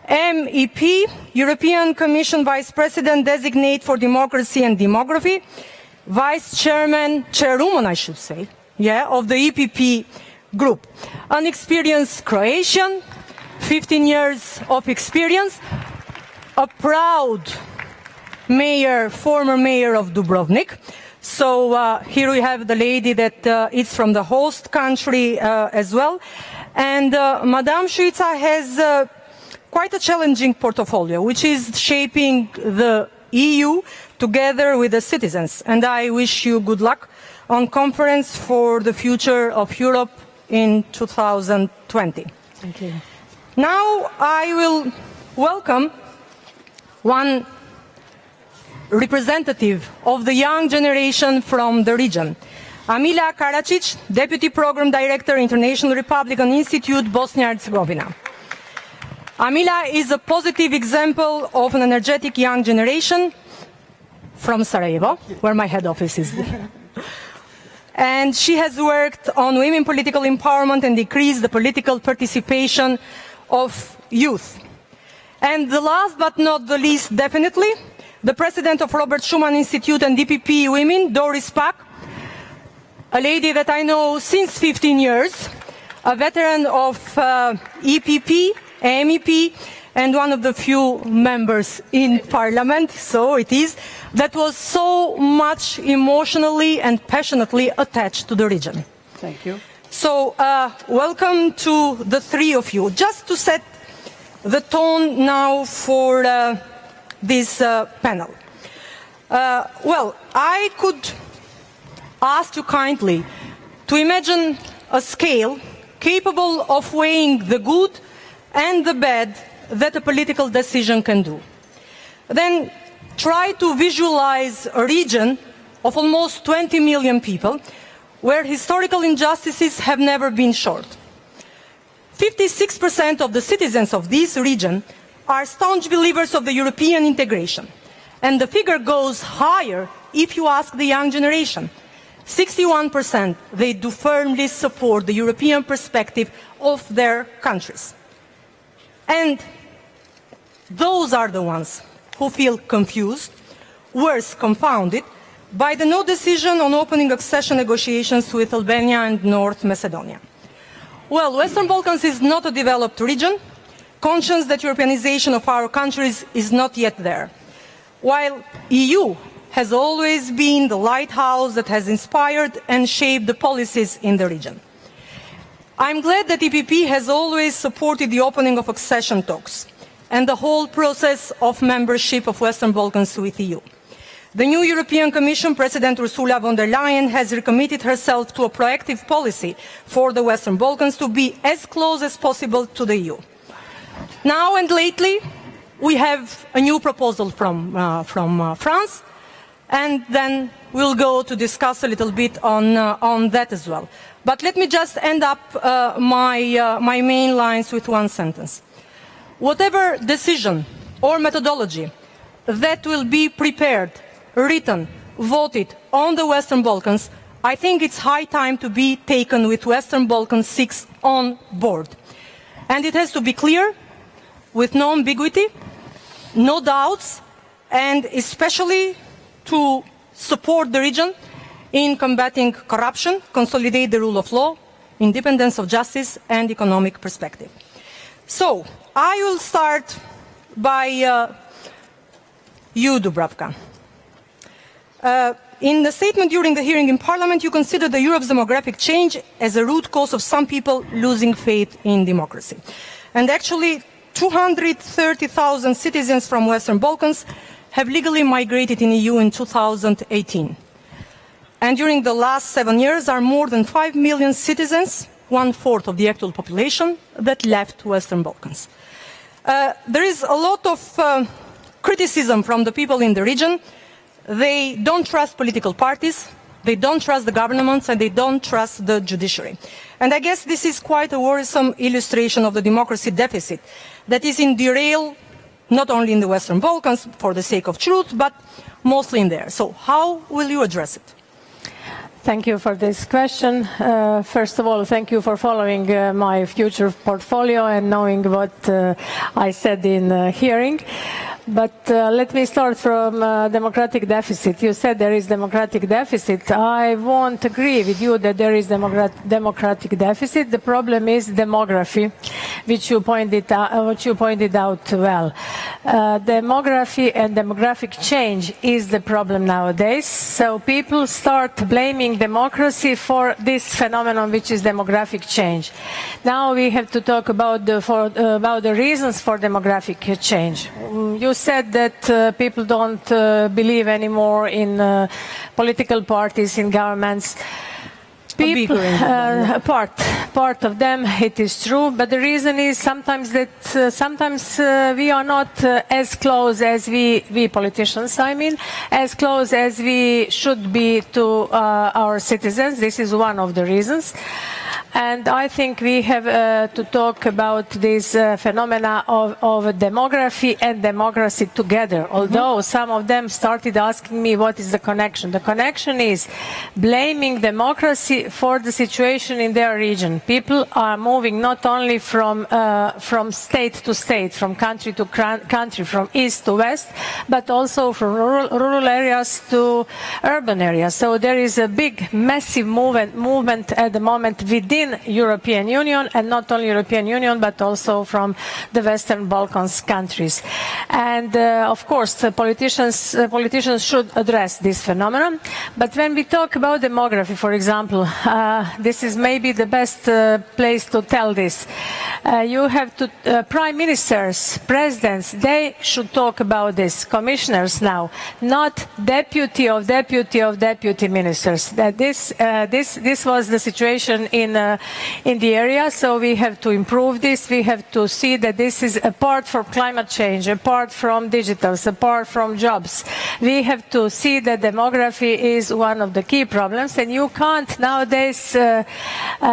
MEP, European Commission Vice President Designate for Democracy and Demography, Vice Chairman, Chairwoman I should say, of the EPP group. An experienced Croatian, 15 years of experience, a proud mayor, former mayor of Dubrovnik. So here we have the lady that is from the host country as well. And Madame Šuica has quite a challenging portfolio, which is shaping the EU together with the citizens. And I wish you good luck on conference for the future of Europe in 2020. Thank you. Now I will welcome one representative of the young generation from the region. Amila Karacic, Deputy Program Director, International Republican Institute, Bosnia and Herzegovina. Amila is a positive example of an energetic young generation from Sarajevo, where my head office is. And she has worked on women political empowerment and decreased the political participation of youth. And the last but not the least, definitely, the president of Robert Schuman Institute and DPP Women, Doris Pack, a lady that I know since 15 years, a veteran of EPP, MEP, and one of the few members in Parliament, so it is, that was so much emotionally and passionately attached to the region. Thank you. So, welcome to the three of you. Just to set the tone now for this panel. Well, I could ask you kindly to imagine a scale capable of weighing the good and the bad that a political decision can do. Then try to visualize a region of almost 20 million people where historical injustices have never been short. 56% of the citizens of this region are staunch believers of the European integration. And the figure goes higher if you ask the young generation. 61%, they do firmly support the European perspective of their countries. And those are the ones who feel confused, worse, confounded, by the no decision on opening accession negotiations with Albania and North Macedonia. Well, Western Balkans is not a developed region, conscious that Europeanization of our countries is not yet there. While EU has always been the lighthouse that has inspired and shaped the policies in the region. I'm glad that EPP has always supported the opening of accession talks and the whole process of membership of Western Balkans with the EU. The new European Commission President Ursula von der Leyen has recommitted herself to a proactive policy for the Western Balkans to be as close as possible to the EU. Now and lately, we have a new proposal from France, and then we'll go to discuss a little bit on that as well. But let me just end up my main lines with one sentence. Whatever decision or methodology that will be prepared, written, voted on the Western Balkans, I think it's high time to be taken with Western Balkans 6 on board. And it has to be clear, with no ambiguity, no doubts, and especially to support the region in combating corruption, consolidate the rule of law, independence of justice, and economic perspective. So, I will start by you, Dubravka. In the statement during the hearing in Parliament, you considered Europe's demographic change as a root cause of some people losing faith in democracy. And actually, 230,000 citizens from Western Balkans have legally migrated in the EU in 2018. And during the last 7 years, are more than 5 million citizens, 1/4 of the actual population, that left Western Balkans. There is a lot of criticism from the people in the region. They don't trust political parties, they don't trust the governments, and they don't trust the judiciary. And I guess this is quite a worrisome illustration of the democracy deficit that is in derail, not only in the Western Balkans for the sake of truth, but mostly in there. So how will you address it? Thank you for this question. First of all, thank you for following my future portfolio and knowing what I said in hearing. But let me start from democratic deficit. You said there is democratic deficit. I won't agree with you that there is democratic deficit. The problem is demography, which you pointed out well. Demography and demographic change is the problem nowadays. So people start blaming democracy for this phenomenon, which is demographic change. Now we have to talk about the reasons for demographic change. You said that people don't believe anymore in political parties, in governments. People, part of them, it is true, but the reason is sometimes that we are not as close as we politicians, as close as we should be to our citizens. This is one of the reasons. And I think we have to talk about this phenomena of demography and democracy together, although some of them started asking me what is the connection. The connection is blaming democracy for the situation in their region. People are moving not only from state to state, from country to country, from east to west, but also from rural areas to urban areas. So there is a big, massive movement at the moment within European Union, and not only European Union, but also from the Western Balkans countries. And of course, politicians should address this phenomenon. But when we talk about demography, for example, this is maybe the best place to tell this. You have to, prime ministers, presidents, they should talk about this. Commissioners now, not deputy of deputy ministers. That this was the situation in the area, so we have to improve this. We have to see that this is apart from climate change, apart from digitals, apart from jobs. We have to see that demography is one of the key problems, and you can't nowadays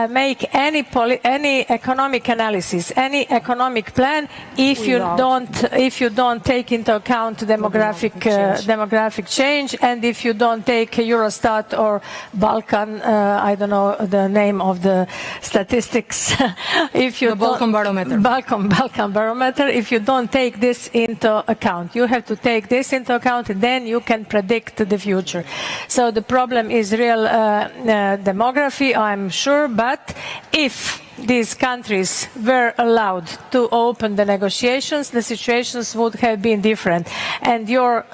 make any economic analysis, any economic plan if you don't take into account demographic change, and if you don't take Eurostat or Balkan, I don't know the name of the statistics. If you Balkan Barometer. Balkan Barometer. If you don't take this into account, you have to take this into account, and then you can predict the future. So the problem is real demography, I'm sure. But if these countries were allowed to open the negotiations, the situations would have been different, and your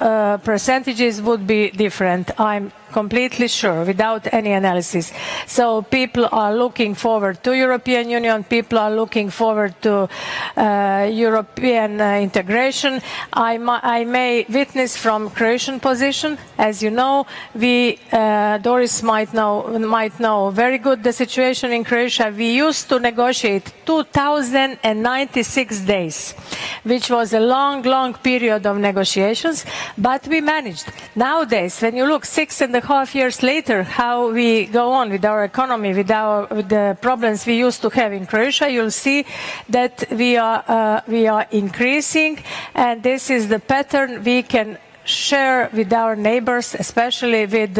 percentages would be different. I'm completely sure, without any analysis. So people are looking forward to European Union, people are looking forward to European integration. I may witness from Croatian position. As you know, Doris might know very good the situation in Croatia. We used to negotiate 2,096 days, which was a long period of negotiations, but we managed. Nowadays, when you look 6.5 years later, how we go on with our economy, with the problems we used to have in Croatia, you'll see that we are increasing, and this is the pattern we can share with our neighbors, especially with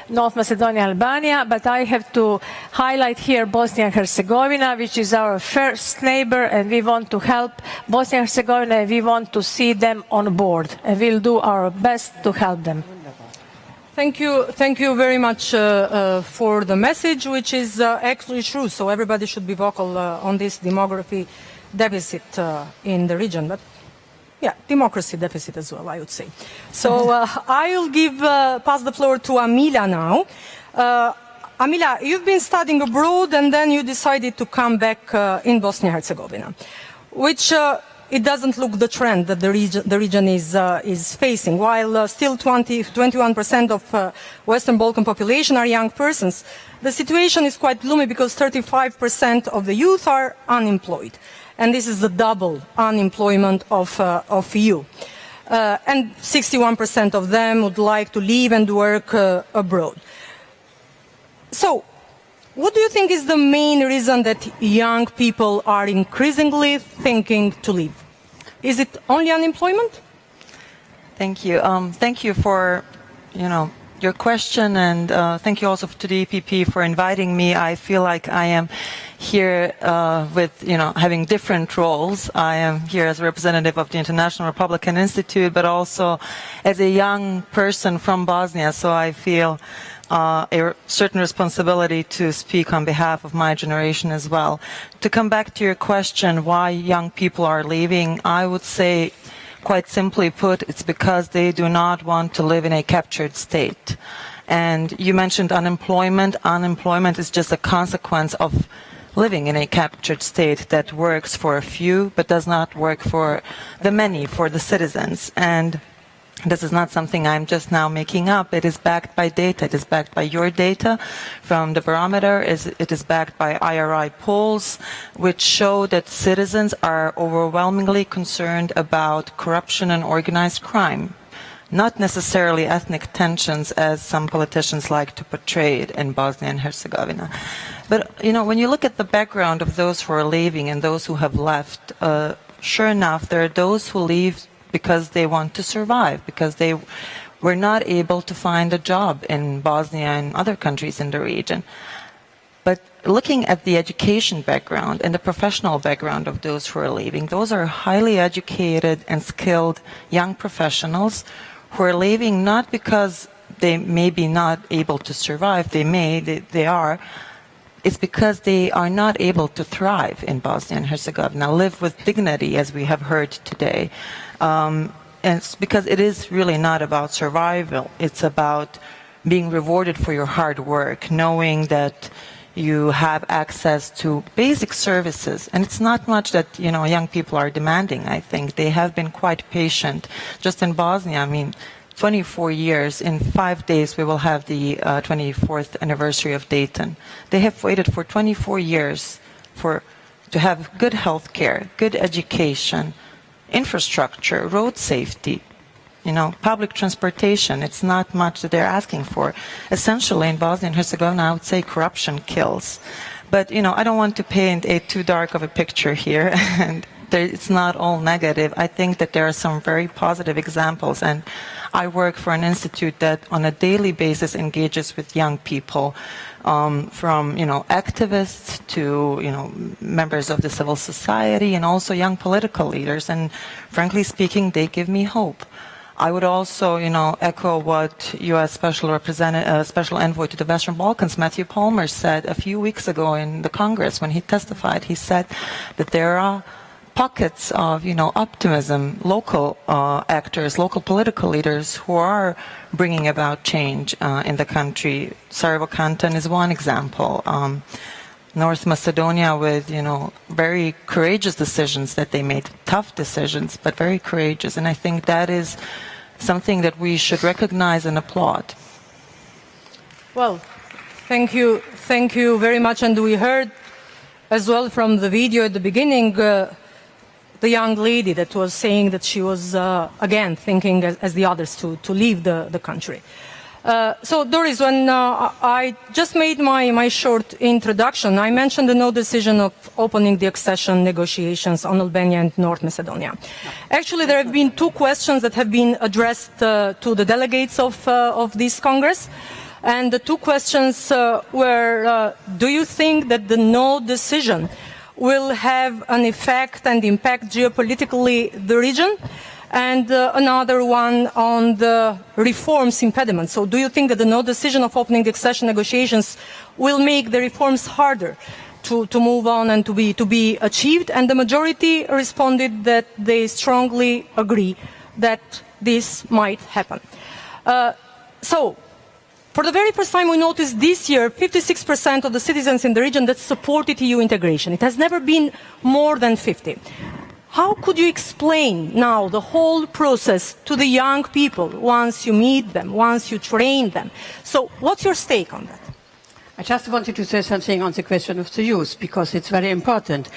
North Macedonia and Albania, but I have to highlight here Bosnia and Herzegovina, which is our first neighbor, and we want to help Bosnia and Herzegovina, and we want to see them on board, and we'll do our best to help them. Thank you very much for the message, which is actually true. So everybody should be vocal on this demography deficit in the region. But yeah, democracy deficit as well, I would say. So I will pass the floor to Amelia now. Amelia, you've been studying abroad and then you decided to come back in Bosnia and Herzegovina, which it doesn't look the trend that the region is facing. While still 21% of Western Balkan population are young persons, the situation is quite gloomy because 35% of the youth are unemployed. And this is the double unemployment of EU. And 61% of them would like to live and work abroad. So, what do you think is the main reason that young people are increasingly thinking to leave? Is it only unemployment? Thank you. Thank you for, your question, and thank you also to the EPP for inviting me. I feel like I am here with, having different roles. I am here as a representative of the International Republican Institute, but also as a young person from Bosnia, so I feel a certain responsibility to speak on behalf of my generation as well. To come back to your question, why young people are leaving, I would say, quite simply put, it's because they do not want to live in a captured state. And you mentioned unemployment. Unemployment is just a consequence of living in a captured state that works for a few, but does not work for the many, for the citizens. And this is not something I'm just now making up. It is backed by data. It is backed by your data from the barometer. It is backed by IRI polls, which show that citizens are overwhelmingly concerned about corruption and organized crime, not necessarily ethnic tensions as some politicians like to portray it in Bosnia and Herzegovina. But, when you look at the background of those who are leaving and those who have left, sure enough, there are those who leave because they want to survive, because they were not able to find a job in Bosnia and other countries in the region. But looking at the education background and the professional background of those who are leaving, those are highly educated and skilled young professionals who are leaving not because they may be not able to survive, they are. It's because they are not able to thrive in Bosnia and Herzegovina, live with dignity, as we have heard today. And it's because it is really not about survival. It's about being rewarded for your hard work, knowing that you have access to basic services. And it's not much that, young people are demanding, I think. They have been quite patient. Just in Bosnia, 24 years, in 5 days we will have the 24th anniversary of Dayton. They have waited for 24 years to have good health care, good education, infrastructure, road safety, public transportation. It's not much that they're asking for. Essentially, in Bosnia and Herzegovina, I would say corruption kills. But, I don't want to paint too dark of a picture here, and it's not all negative. I think that there are some very positive examples, and I work for an institute that on a daily basis engages with young people, from activists to members of the civil society and also young political leaders, and frankly speaking, they give me hope. I would also, echo what U.S. Special Envoy to the Western Balkans, Matthew Palmer, said a few weeks ago in the Congress when he testified. He said that there are pockets of, optimism, local actors, local political leaders who are bringing about change in the country. Sarajevo Canton is one example. North Macedonia with, very courageous decisions that they made, tough decisions, but very courageous. And I think that is something that we should recognize and applaud. Well, thank you very much. And we heard as well from the video at the beginning, the young lady that was saying that she was, again, thinking as the others to leave the country. So, Doris, when I just made my short introduction, I mentioned the no decision of opening the accession negotiations on Albania and North Macedonia. Actually, there have been two questions that have been addressed to the delegates of this Congress. And the two questions were, do you think that the no decision will have an effect and impact geopolitically the region? And another one on the reforms impediment. So do you think that the no decision of opening the accession negotiations will make the reforms harder to move on and to be achieved? And the majority responded that they strongly agree that this might happen. So for the very first time, we noticed this year 56% of the citizens in the region that supported EU integration. It has never been more than 50%. How could you explain now the whole process to the young people once you meet them, once you train them? So what's your stake on that? I just wanted to say something on the question of the youth, because it's very important.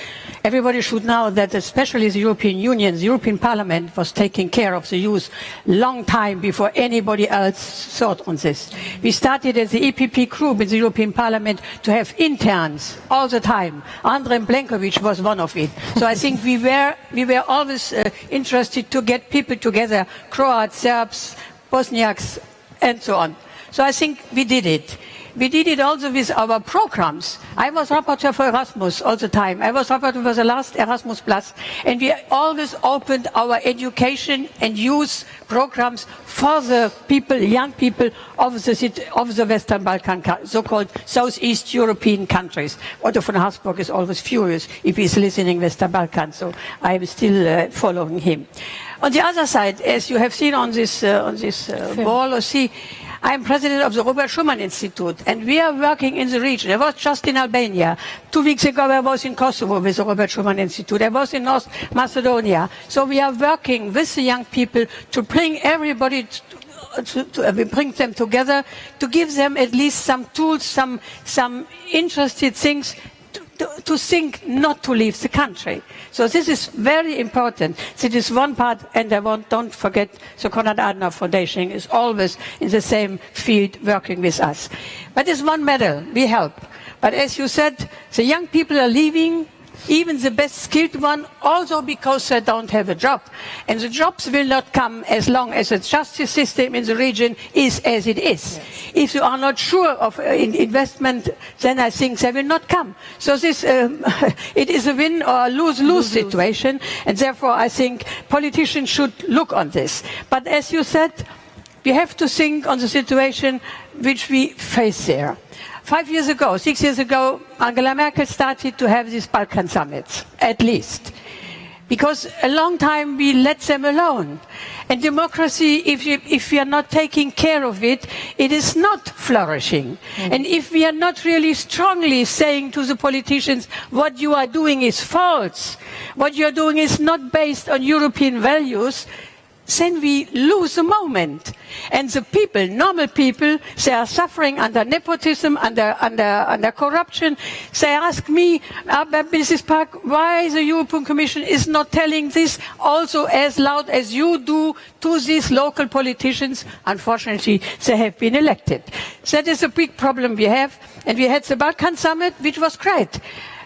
Everybody should know that especially the European Union, the European Parliament was taking care of the youth long time before anybody else thought on this. We started as the EPP group in the European Parliament to have interns all the time. Andrej Plenković was one of it. So I think we were always interested to get people together, Croats, Serbs, Bosniaks, and so on. So I think we did it. We did it also with our programs. I was rapporteur for Erasmus all the time. I was rapporteur for the last Erasmus Plus. And we always opened our education and youth programs for the people, young people of the Western Balkan, so-called Southeast European countries. Otto von Habsburg is always furious if he's listening Western Balkan, so I'm still following him. On the other side, as you have seen on this wall or see, I'm president of the Robert Schuman Institute, and we are working in the region. I was just in Albania. 2 weeks ago, I was in Kosovo with the Robert Schuman Institute. I was in North Macedonia. So we are working with the young people to bring everybody we bring them together, to give them at least some tools, some interested things to think not to leave the country. So this is very important. This is one part, and don't forget the Konrad Adenauer Foundation is always in the same field working with us. But there's one matter, we help. But as you said, the young people are leaving, even the best skilled one, also because they don't have a job. And the jobs will not come as long as the justice system in the region is as it is. Yes. If you are not sure of investment, then I think they will not come. So this, it is a win or lose-lose situation, and therefore I think politicians should look on this. But as you said, we have to think on the situation which we face there. 6 years ago, Angela Merkel started to have these Balkan summits, at least. Because a long time we let them alone. And democracy, if we are not taking care of it, it is not flourishing. And if we are not really strongly saying to the politicians, what you are doing is false, what you are doing is not based on European values, then we lose the moment. And the people, normal people, they are suffering under nepotism, under corruption. They ask me, Mrs. Park, why the European Commission is not telling this also as loud as you do to these local politicians. Unfortunately, they have been elected. That is a big problem we have. And we had the Balkan Summit, which was great.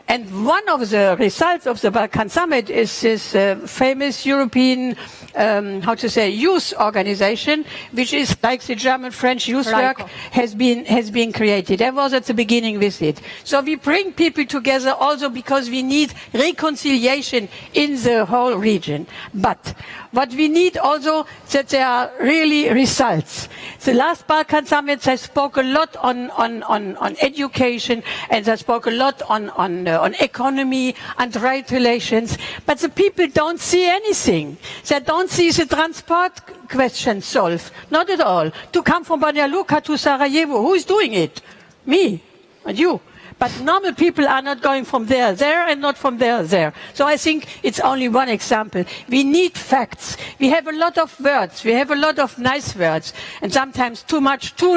And one of the results of the Balkan Summit is this famous European, youth organization, which is like the German-French Youth Work has been created. I was at the beginning with it. So we bring people together also because we need reconciliation in the whole region. But What we need also that there are really results. The last Balkan summit, they spoke a lot on education, and they spoke a lot on economy and trade relations, but the people don't see anything. They don't see the transport question solved. Not at all. To come from Banja Luka to Sarajevo, who is doing it? Me and you. But normal people are not going from there, and not from there. So I think it's only one example. We need facts. We have a lot of words. We have a lot of nice words. And sometimes too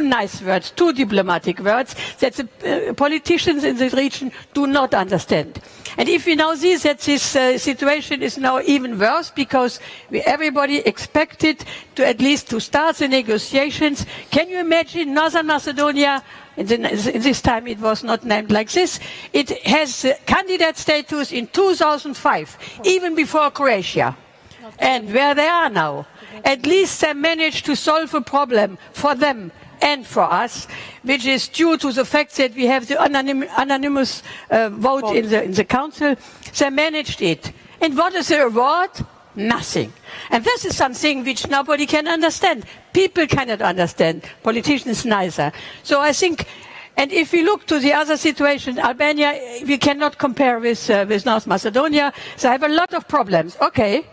nice words, too diplomatic words that the politicians in the region do not understand. And if we now see that this situation is now even worse because everybody expected to at least to start the negotiations, can you imagine Northern Macedonia? In this time it was not named like this. It has candidate status in 2005, even before Croatia. And where they are now, at least they managed to solve a problem for them and for us, which is due to the fact that we have the anonymous vote in the council. They managed it. And what is the reward? Nothing. And this is something which nobody can understand. People cannot understand. Politicians neither. So I think, and if we look to the other situation, Albania, we cannot compare with North Macedonia. They have a lot of problems. Okay.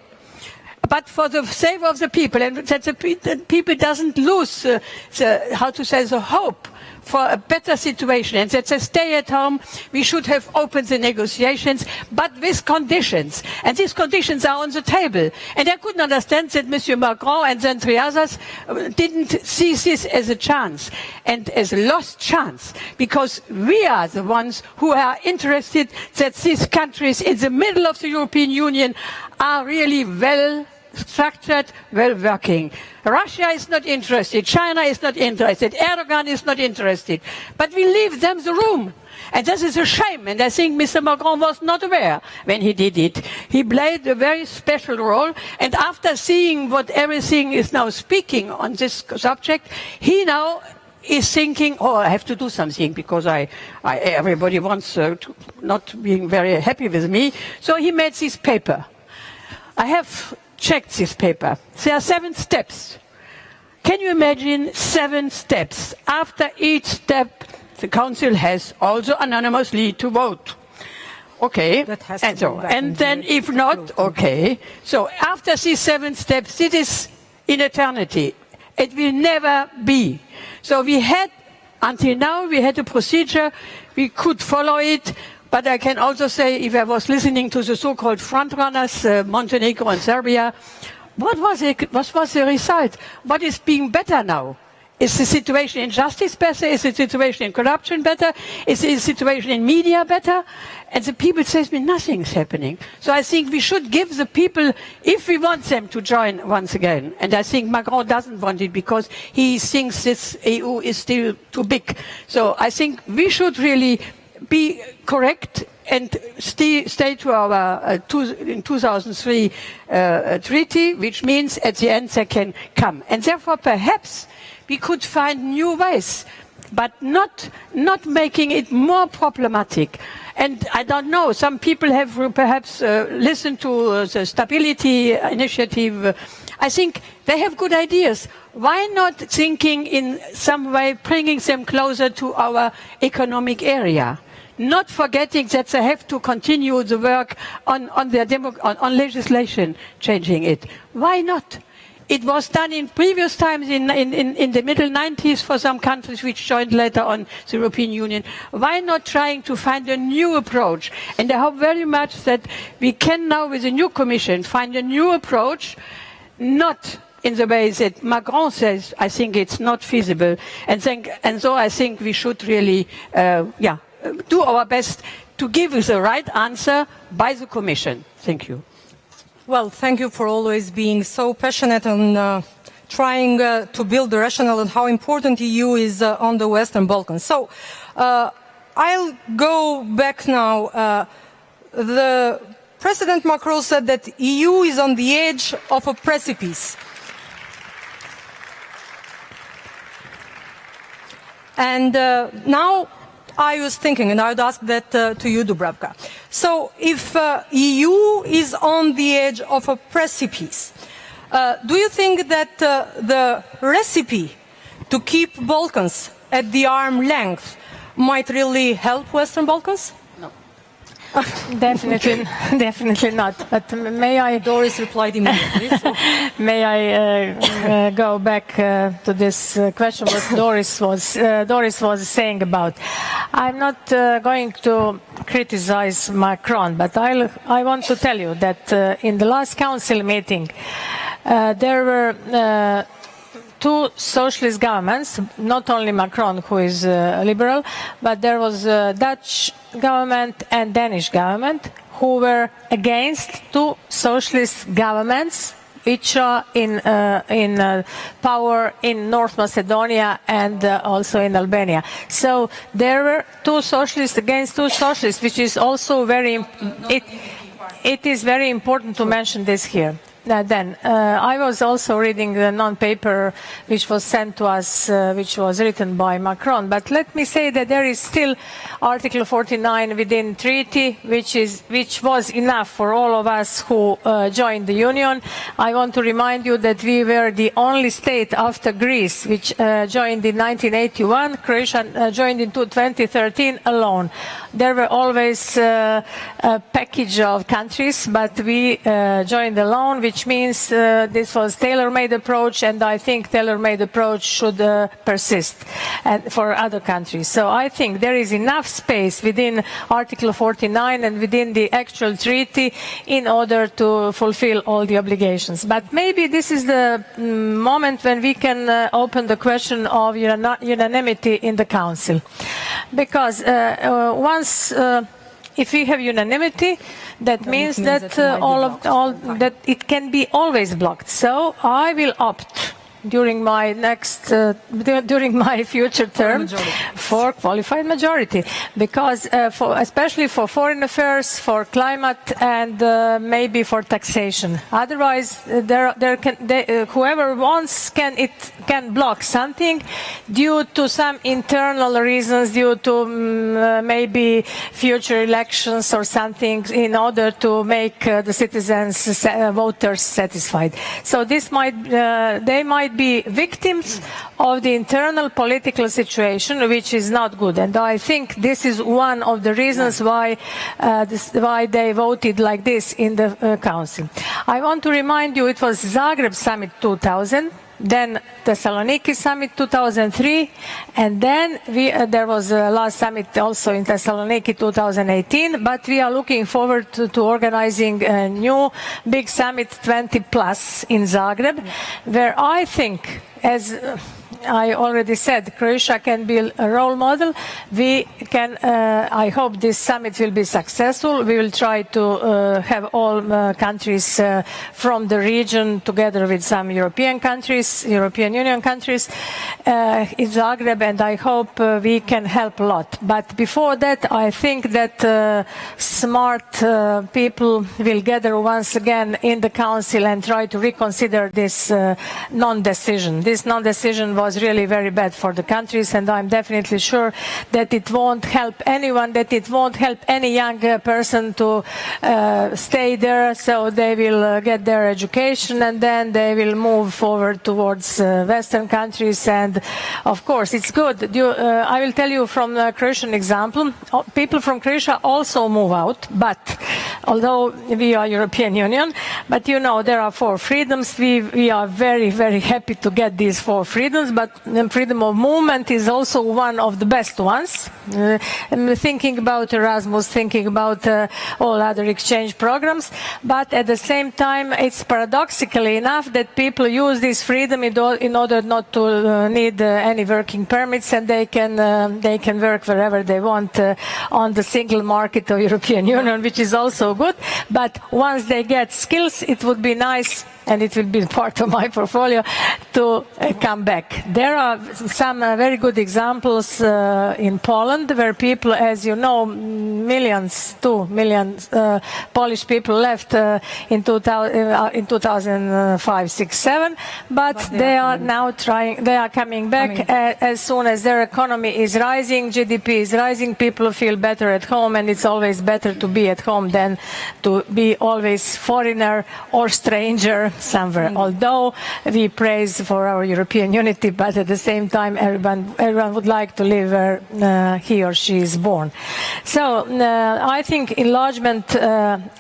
But for the sake of the people, and that the people doesn't lose the hope for a better situation, and that they stay at home, we should have opened the negotiations, but with conditions. And these conditions are on the table. And I couldn't understand that Monsieur Macron and then three others didn't see this as a chance, and as a lost chance, because we are the ones who are interested that these countries in the middle of the European Union are really well structured, well working. Russia is not interested, China is not interested, Erdogan is not interested, but we leave them the room. And this is a shame, and I think Mr. Macron was not aware when he did it. He played a very special role, and after seeing what everything is now speaking on this subject, he now is thinking, oh, I have to do something because everybody wants to not being very happy with me. So he made this paper. I have checked this paper. There are 7 steps. Can you imagine 7 steps? After each step, the council has also anonymously to vote. Okay, and then if not, okay. So after these 7 steps, it is in eternity. It will never be. So we had, until now, we had a procedure. We could follow it. But I can also say, if I was listening to the so-called frontrunners, Montenegro and Serbia, what was the result? What is being better now? Is the situation in justice better? Is the situation in corruption better? Is the situation in media better? And the people say to me, nothing's happening. So I think we should give the people, if we want them to join once again, and I think Macron doesn't want it because he thinks this EU is still too big. So I think we should really be correct and stay to our 2003 treaty, which means at the end they can come. And therefore perhaps we could find new ways, but not making it more problematic. And I don't know, some people have perhaps listened to the stability initiative. I think they have good ideas. Why not thinking in some way bringing them closer to our economic area? Not forgetting that they have to continue the work on legislation, changing it. Why not? It was done in previous times in the middle 90s for some countries which joined later on the European Union. Why not trying to find a new approach? And I hope very much that we can now, with the new Commission, find a new approach, not in the way that Macron says. I think it's not feasible. And so I think we should really, do our best to give the right answer by the Commission. Thank you. Well, thank you for always being so passionate and trying to build the rationale and how important the EU is on the Western Balkans. So I'll go back now. The President Macron said that the EU is on the edge of a precipice. And now I was thinking, and I would ask that to you, Dubravka. So if EU is on the edge of a precipice, Do you think that the recipe to keep Balkans at the arm's length might really help Western Balkans? Definitely not. But may I? Doris replied immediately. So. May I go back to this question? What Doris was saying about. I'm not going to criticize Macron, but I want to tell you that in the last council meeting there were. Two socialist governments, not only Macron, who is liberal, but there was a Dutch government and Danish government who were against two socialist governments which are in power in North Macedonia and also in Albania. So there were two socialists against two socialists, which is also it is very important to mention this here. I was also reading the non-paper which was sent to us, which was written by Macron. But let me say that there is still Article 49 within treaty, which was enough for all of us who joined the Union. I want to remind you that we were the only state after Greece which joined in 1981. Croatia joined in 2013 alone. There were always a package of countries, but we joined alone, which means this was tailor-made approach, and I think tailor-made approach should persist for other countries. So I think there is enough space within Article 49 and within the actual treaty in order to fulfill all the obligations. But maybe this is the moment when we can open the question of unanimity in the Council. Because if we have unanimity, that means that that it can be always blocked. So I will opt during my future term for qualified majority, because especially for foreign affairs, for climate, and maybe for taxation. Otherwise, whoever wants can block something due to some internal reasons, due to maybe future elections or something, in order to make the citizens, voters satisfied. So they might be victims of the internal political situation, which is not good. And I think this is one of the reasons why they voted like this in the Council. I want to remind you, it was Zagreb Summit 2000, then Thessaloniki Summit 2003, and then there was a last summit also in Thessaloniki 2018, but we are looking forward to organizing a new big summit 20 plus in Zagreb, where I think, as I already said, Croatia can be a role model. We can. I hope this summit will be successful. We will try to have all countries from the region, together with some European countries, European Union countries, in Zagreb, and I hope we can help a lot. But before that, I think that smart people will gather once again in the Council and try to reconsider this non-decision. This non-decision was really very bad for the countries, and I'm definitely sure that it won't help anyone, that it won't help any young person to stay there, so they will get their education and then they will move forward towards Western countries. And of course it's good. I will tell you from the Croatian example, people from Croatia also move out, but although we are European Union, but you know there are 4 freedoms. We are very, very happy to get these 4 freedoms, but freedom of movement is also one of the best ones. Thinking about Erasmus, thinking about all other exchange programs, but at the same time it's paradoxically enough that people use this freedom in order not to need any working permits, and they can work wherever they want on the single market of European Union, which is also good. But once they get skills, it would be nice, and it will be part of my portfolio, to come back. There are some very good examples in Poland, where people, as you know, 2 million Polish people left in 2005, 6, 7, but they are now they are coming back as soon as their economy is rising, GDP is rising, people feel better at home, and it's always better to be at home than to be always foreigner or stranger somewhere. Although we praise for our European unity, but at the same time everyone would like to live where he or she is born. So I think enlargement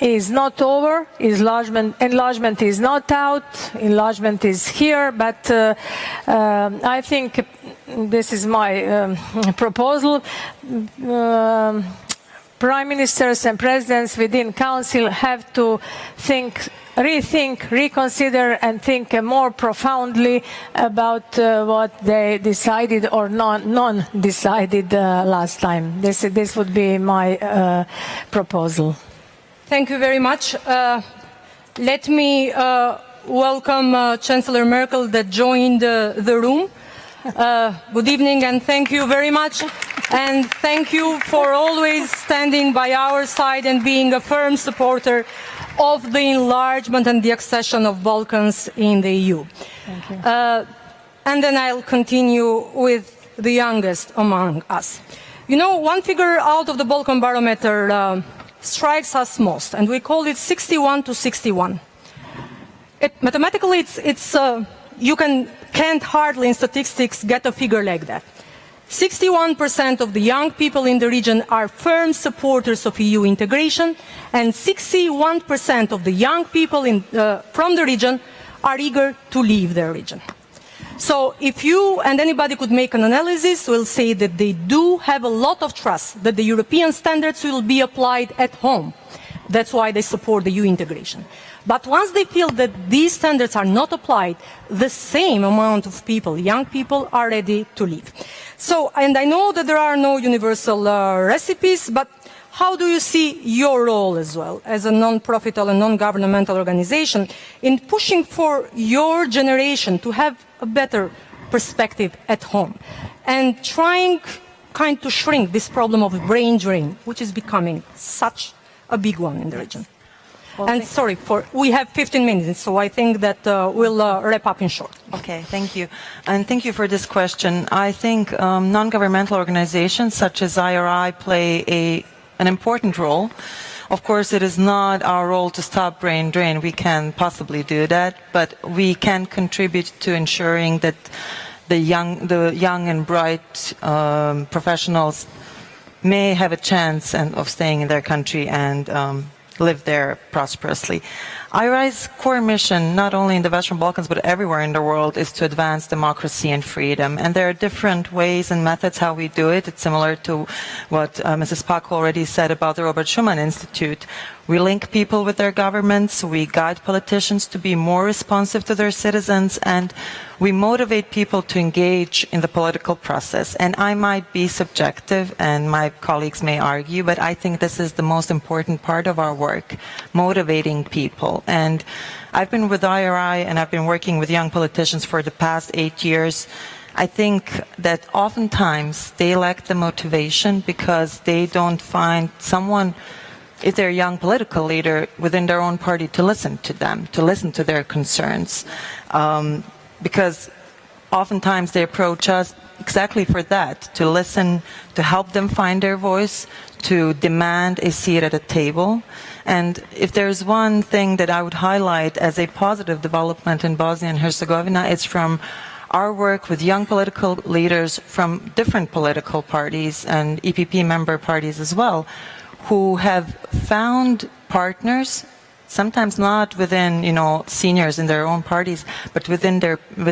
is not over, enlargement is not out, enlargement is here, but I think this is my proposal. Prime ministers and presidents within Council have to rethink, reconsider and think more profoundly about what they decided or non-decided last time. This would be my proposal. Thank you very much. Let me welcome Chancellor Merkel that joined the room. Good evening and thank you very much. And thank you for always standing by our side and being a firm supporter of the enlargement and the accession of Balkans in the EU. Thank you. And then I'll continue with the youngest among us. You know, one figure out of the Balkan Barometer strikes us most, and we call it 61 to 61. Mathematically, you can't hardly in statistics get a figure like that. 61% of the young people in the region are firm supporters of EU integration, and 61% of the young people from the region are eager to leave their region. So if you and anybody could make an analysis, we'll say that they do have a lot of trust that the European standards will be applied at home. That's why they support the EU integration. But once they feel that these standards are not applied, the same amount of people, young people, are ready to leave. So, and I know that there are no universal recipes, but how do you see your role as well, as a non-profit or a non-governmental organization, in pushing for your generation to have a better perspective at home, and trying to shrink this problem of brain drain, which is becoming such a big one in the region? Well, and sorry, we have 15 minutes, so I think that we'll wrap up in short. Okay, thank you. And thank you for this question. I think non-governmental organizations such as IRI play an important role. Of course, it is not our role to stop brain drain. We can possibly do that, but we can contribute to ensuring that the young and bright professionals may have a chance of staying in their country and live there prosperously. IRI's core mission, not only in the Western Balkans but everywhere in the world, is to advance democracy and freedom. And there are different ways and methods how we do it. It's similar to what Mrs. Pak already said about the Robert Schuman Institute. We link people with their governments, we guide politicians to be more responsive to their citizens, and we motivate people to engage in the political process. And I might be subjective, and my colleagues may argue, but I think this is the most important part of our work, motivating people. And I've been with IRI and I've been working with young politicians for the past 8 years. I think that oftentimes they lack the motivation because they don't find someone, if they're a young political leader within their own party, to listen to them, to listen to their concerns. Because oftentimes they approach us exactly for that, to listen, to help them find their voice, to demand a seat at a table. And if there's one thing that I would highlight as a positive development in Bosnia and Herzegovina, it's from our work with young political leaders from different political parties and EPP member parties as well, who have found partners, sometimes not within, seniors in their own parties, but with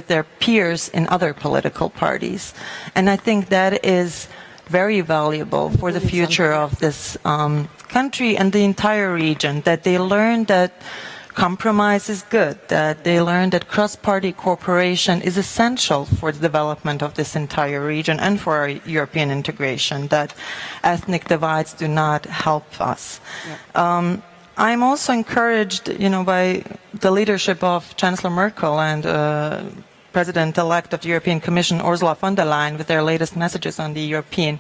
their peers in other political parties. And I think that is very valuable for the future of this country and the entire region, that they learn that compromise is good, that they learn that cross-party cooperation is essential for the development of this entire region and for our European integration, that ethnic divides do not help us. Yeah. I'm also encouraged, by the leadership of Chancellor Merkel and President-elect of the European Commission, Ursula von der Leyen, with their latest messages on the European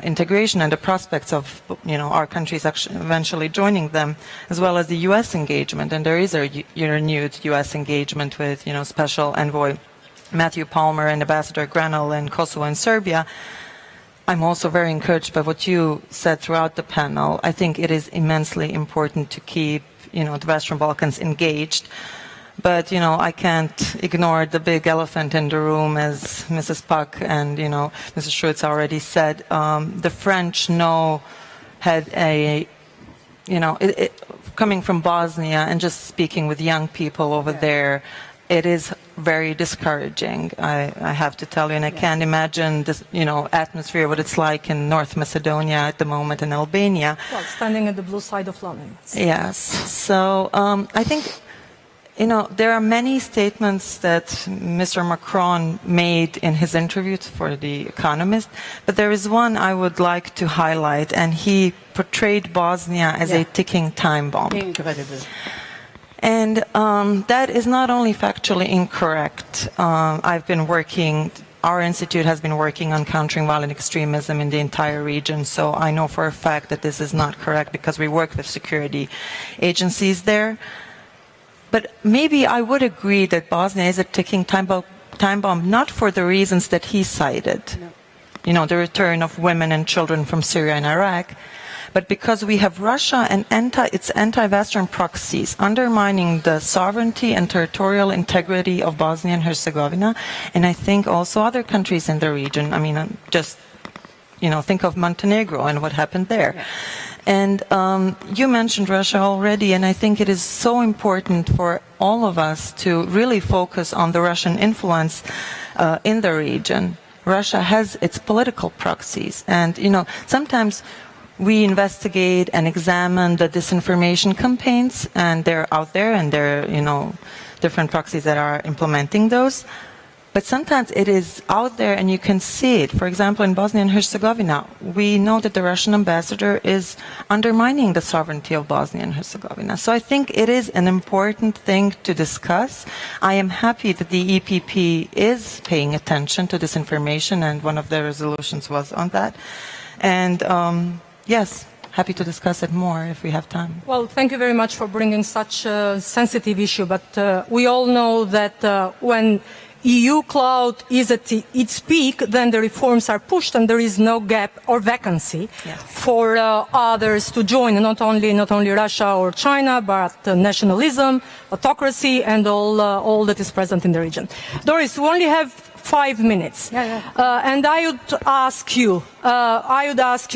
integration and the prospects of, our countries actually eventually joining them, as well as the U.S. engagement. And there is a renewed U.S. engagement with, Special Envoy Matthew Palmer and Ambassador Grenell in Kosovo and Serbia. I'm also very encouraged by what you said throughout the panel. I think it is immensely important to keep, the Western Balkans engaged. But, I can't ignore the big elephant in the room, as Mrs. Pak and, Mrs. Schulz already said. The French had a, coming from Bosnia and just speaking with young people over there, it is very discouraging, I have to tell you, and I can't imagine this, atmosphere, what it's like in North Macedonia at the moment, in Albania. Well, standing at the blue side of London. Yes. So I think, there are many statements that Mr. Macron made in his interview for The Economist, but there is one I would like to highlight, and he portrayed Bosnia as a ticking time bomb. Incredible. And that is not only factually incorrect. Our institute has been working on countering violent extremism in the entire region, so I know for a fact that this is not correct because we work with security agencies there. But maybe I would agree that Bosnia is a ticking time bomb, not for the reasons that he cited, the return of women and children from Syria and Iraq, but because we have Russia and its anti-Western proxies undermining the sovereignty and territorial integrity of Bosnia and Herzegovina, and I think also other countries in the region. I mean, just, think of Montenegro and what happened there. Yeah. And you mentioned Russia already, and I think it is so important for all of us to really focus on the Russian influence in the region. Russia has its political proxies, and, sometimes we investigate and examine the disinformation campaigns, and they're out there, and there are, different proxies that are implementing those. But sometimes it is out there and you can see it. For example, in Bosnia and Herzegovina, we know that the Russian ambassador is undermining the sovereignty of Bosnia and Herzegovina. So I think it is an important thing to discuss. I am happy that the EPP is paying attention to this information, and one of the resolutions was on that. And yes, happy to discuss it more if we have time. Well, thank you very much for bringing such a sensitive issue. But we all know that when EU cloud is at its peak, then the reforms are pushed and there is no gap or vacancy for others to join, not only Russia or China, but nationalism, autocracy, and all that is present in the region. Doris, we only have 5 minutes. And I would ask you,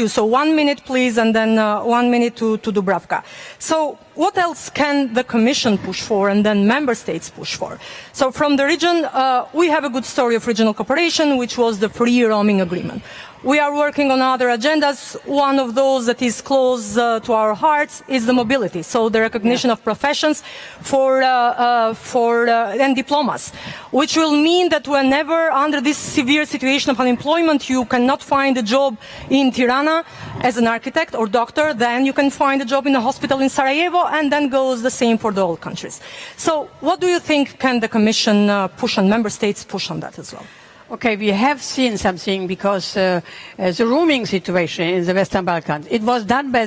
so 1 minute please, and then 1 minute to Dubravka. So what else can the Commission push for and then Member States push for? So from the region, we have a good story of regional cooperation, which was the free roaming agreement. We are working on other agendas. One of those that is close to our hearts is the mobility, so the recognition of professions and diplomas, which will mean that whenever under this severe situation of unemployment you cannot find a job in Tirana as an architect or doctor, then you can find a job in a hospital in Sarajevo, and then goes the same for the whole countries. So what do you think can the Commission push on, Member States push on that as well? Okay, we have seen something because the roaming situation in the Western Balkans, it was done by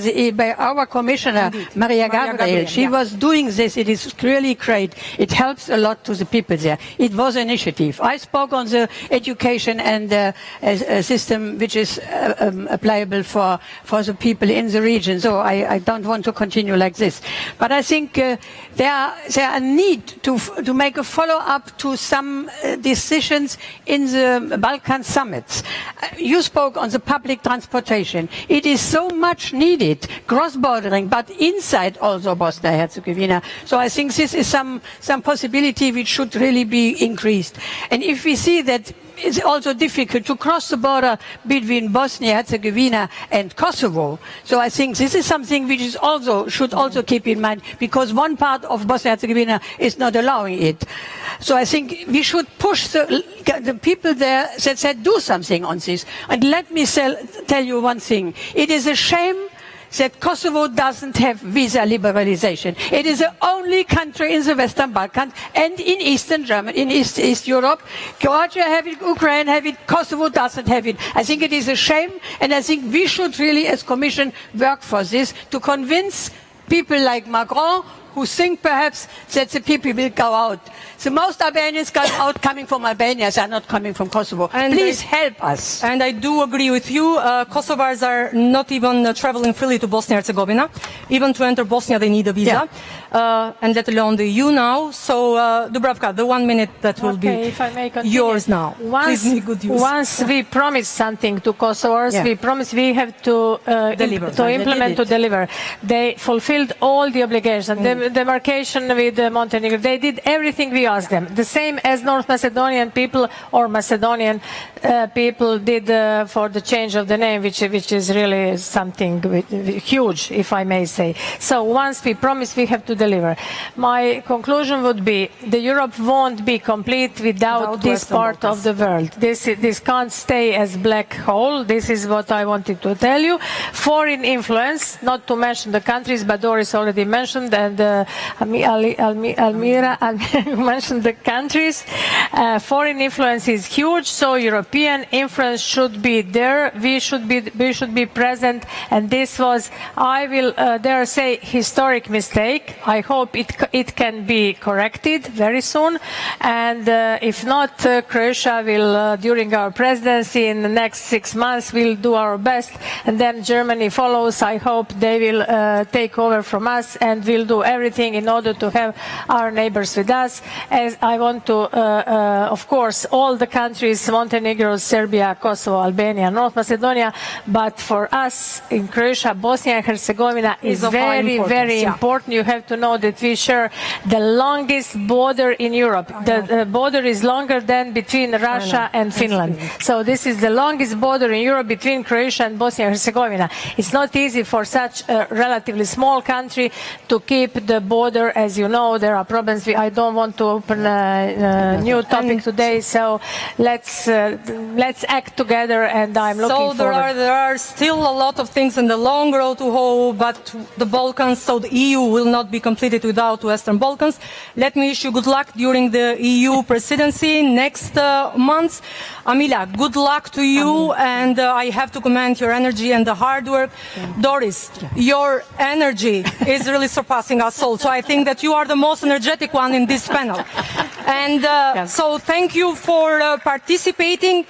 our commissioner, Maria Gabriel. She was doing this. It is really great. It helps a lot to the people there. It was an initiative. I spoke on the education and a system which is applicable for the people in the region. So I don't want to continue like this. But I think there are a need to make a follow-up to some decisions in the Balkan summits. You spoke on the public transportation. It is so much needed, cross-bordering, but inside also Bosnia and Herzegovina. So I think this is some possibility which should really be increased. And if we see that it's also difficult to cross the border between Bosnia and Herzegovina and Kosovo. So I think this is something which is should also keep in mind, because one part of Bosnia and Herzegovina is not allowing it. So I think we should push the people there that said do something on this. And let me tell you one thing. It is a shame that Kosovo doesn't have visa liberalization. It is the only country in the Western Balkans and in Eastern Germany, in East Europe. Georgia have it, Ukraine have it, Kosovo doesn't have it. I think it is a shame, and I think we should really, as Commission, work for this to convince people like Macron who think perhaps that the people will go out. The most Albanians go out coming from Albania, they are not coming from Kosovo. And please help us. And I do agree with you. Kosovars are not even traveling freely to Bosnia and Herzegovina. Even to enter Bosnia, they need a visa. And let alone the EU now. So, Dubravka, the 1 minute that will be if I may yours now. Once we promise something to Kosovars, we promise we have to implement, to deliver. They fulfilled all the obligations. The demarcation with Montenegro, they did everything we asked them. The same as North Macedonian people or Macedonian people did for the change of the name, which is really something huge, if I may say. So once we promise, we have to deliver. My conclusion would be the Europe won't be complete without this part of the world. This can't stay as black hole. This is what I wanted to tell you. Foreign influence, not to mention the countries, but Doris already mentioned, and Almira mentioned the countries. Foreign influence is huge, so European influence should be there. We should be present, and this was, I will dare say, historic mistake. I hope it can be corrected very soon, and if not, Croatia will, during our presidency in the next 6 months, will do our best, and then Germany follows. I hope they will take over from us, and we'll do everything in order to have our neighbors with us. As I want to, of course, all the countries, Montenegro, Serbia, Kosovo, Albania, North Macedonia, but for us in Croatia, Bosnia and Herzegovina is very, very important. You have to know that we share the longest border in Europe. The border is longer than between Russia and Finland. So this is the longest border in Europe between Croatia and Bosnia and Herzegovina. It's not easy for such a relatively small country to keep the border. As you know, there are problems. I don't want to open a new topic today, so let's act together, and I'm looking forward. So there are still a lot of things in the long road to hoe, but the Balkans, so the EU will not be completed without Western Balkans. Let me wish you good luck during the EU presidency next month. Amelia, good luck to you, and I have to commend your energy and the hard work. Doris, your energy is really surpassing us all, so I think that you are the most energetic one in this panel. And so thank you for participating.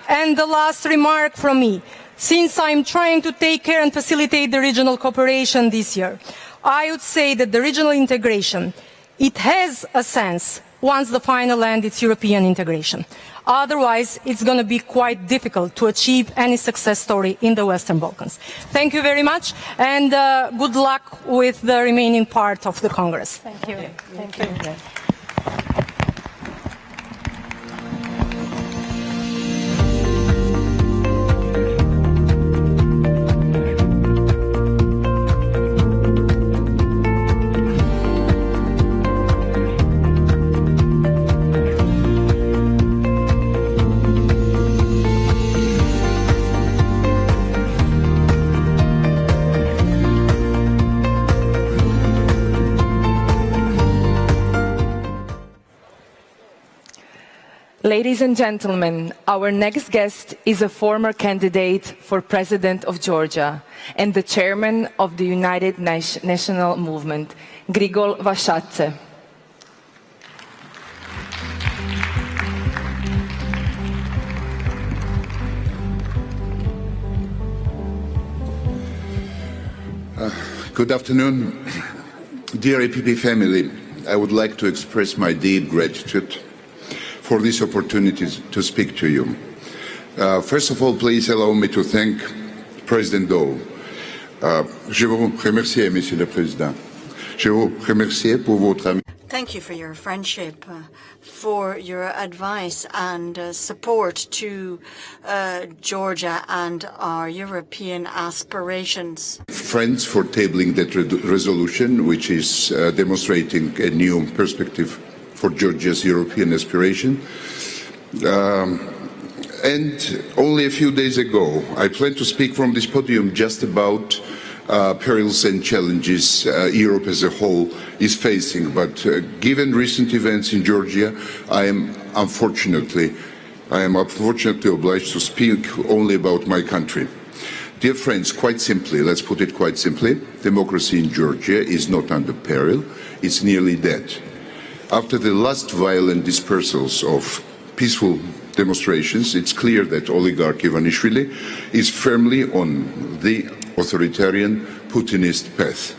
And the last remark from me, since I'm trying to take care and facilitate the regional cooperation this year, I would say that the regional integration, it has a sense once the final end is European integration. Otherwise, it's going to be quite difficult to achieve any success story in the Western Balkans. Thank you very much, and good luck with the remaining part of the Congress. Thank you. Thank you. Ladies and gentlemen, our next guest is a former candidate for President of Georgia and the chairman of the United National Movement, Grigol Vašadze. Good afternoon, dear APP family. I would like to express my deep gratitude for this opportunity to speak to you. First of all, please allow me to thank President Doe. Je vous remercie, Monsieur le Président. Je vous remercie pour votre amitié. Thank you for your friendship, for your advice and support to Georgia and our European aspirations. Friends, for tabling that resolution, which is demonstrating a new perspective for Georgia's European aspiration. And only a few days ago, I planned to speak from this podium just about perils and challenges Europe as a whole is facing. But given recent events in Georgia, I am unfortunately obliged to speak only about my country. Dear friends, quite simply, let's put it quite simply, democracy in Georgia is not under peril. it's nearly dead. After the last violent dispersals of peaceful demonstrations, it's clear that oligarch Ivanishvili is firmly on the authoritarian Putinist path.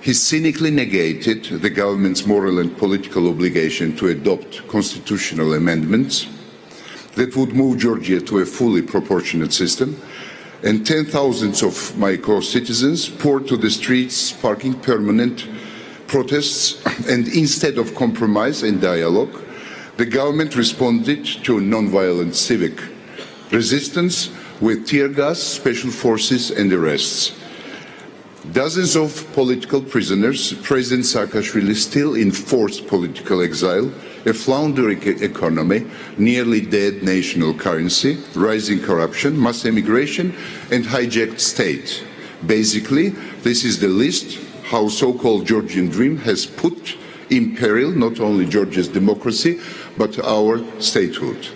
He cynically negated the government's moral and political obligation to adopt constitutional amendments that would move Georgia to a fully proportionate system, and 10,000s of my co-citizens poured to the streets, sparking permanent protests, and instead of compromise and dialogue, the government responded to non-violent civic resistance with tear gas, special forces and arrests. Dozens of political prisoners, President Saakashvili still in forced political exile, a floundering economy, nearly dead national currency, rising corruption, mass emigration and hijacked state. Basically, this is the list how so-called Georgian dream has put in peril not only Georgia's democracy, but our statehood.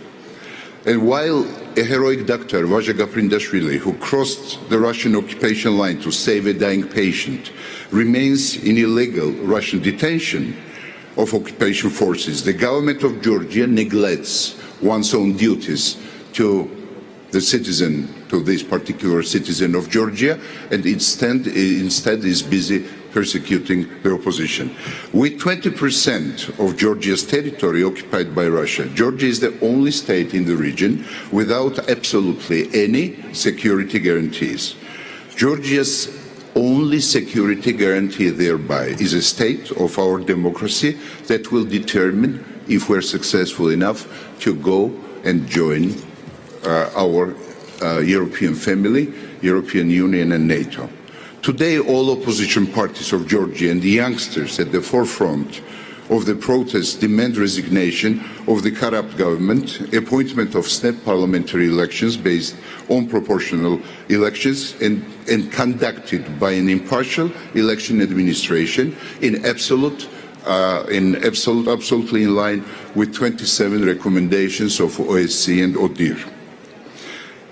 And while a heroic doctor, Vaja Gaprindashvili, who crossed the Russian occupation line to save a dying patient, remains in illegal Russian detention of occupation forces, the government of Georgia neglects one's own duties to the citizen, to this particular citizen of Georgia, and instead is busy persecuting the opposition. With 20% of Georgia's territory occupied by Russia, Georgia is the only state in the region without absolutely any security guarantees. Georgia's only security guarantee thereby is a state of our democracy that will determine if we're successful enough to go and join our European family, European Union and NATO. Today, all opposition parties of Georgia and the youngsters at the forefront of the protests demand resignation of the corrupt government, appointment of snap parliamentary elections based on proportional elections and conducted by an impartial election administration absolutely in line with 27 recommendations of OSCE and ODIHR.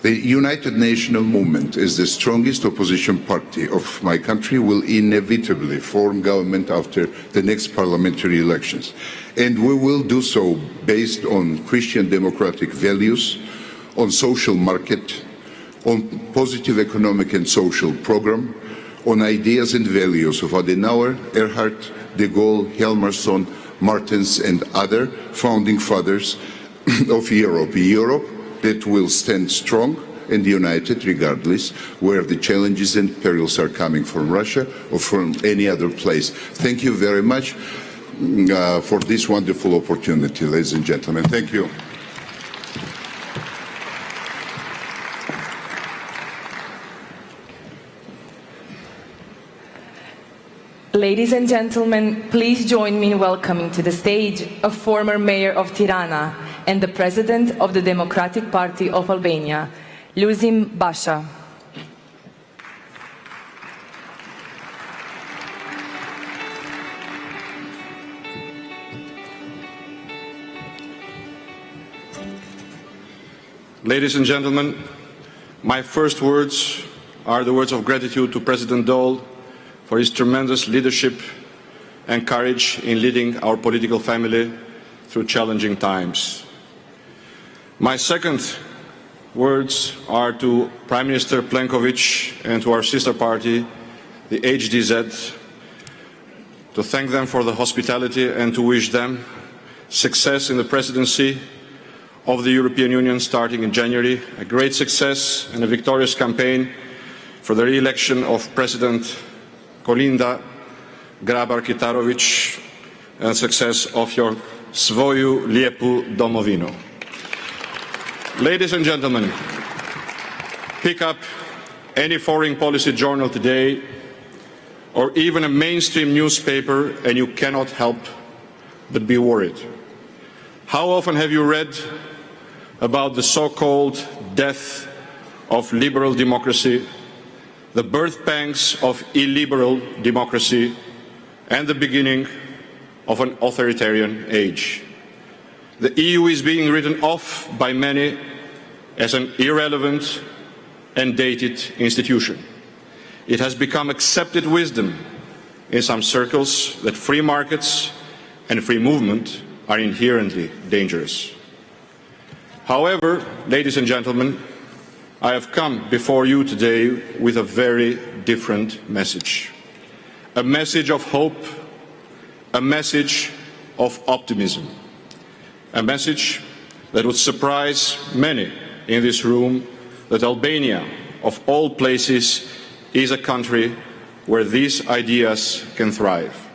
The United National Movement, as the strongest opposition party of my country, will inevitably form government after the next parliamentary elections. And we will do so based on Christian democratic values, on social market, on positive economic and social program, on ideas and values of Adenauer, Erhard, de Gaulle, Hjalmarsson, Martens and other founding fathers of Europe. Europe that will stand strong and united regardless where the challenges and perils are coming from Russia or from any other place. Thank you very much for this wonderful opportunity, ladies and gentlemen. Thank you. Ladies and gentlemen, please join me in welcoming to the stage a former mayor of Tirana and the president of the Democratic Party of Albania, Luzim Basha. Ladies and gentlemen, my first words are the words of gratitude to President Dole for his tremendous leadership and courage in leading our political family through challenging times. My second words are to Prime Minister Plenković and to our sister party, the HDZ, to thank them for the hospitality and to wish them success in the presidency of the European Union starting in January, a great success and a victorious campaign for the re-election of President Kolinda Grabar-Kitarović and success of your svoju lijepu domovinu. Ladies and gentlemen, pick up any foreign policy journal today or even a mainstream newspaper and you cannot help but be worried. How often have you read about the so-called death of liberal democracy, the birth pangs of illiberal democracy, and the beginning of an authoritarian age? The EU is being written off by many as an irrelevant and dated institution. It has become accepted wisdom in some circles that free markets and free movement are inherently dangerous. However, ladies and gentlemen, I have come before you today with a very different message. A message of hope, a message of optimism, a message that would surprise many in this room, that Albania, of all places, is a country where these ideas can thrive.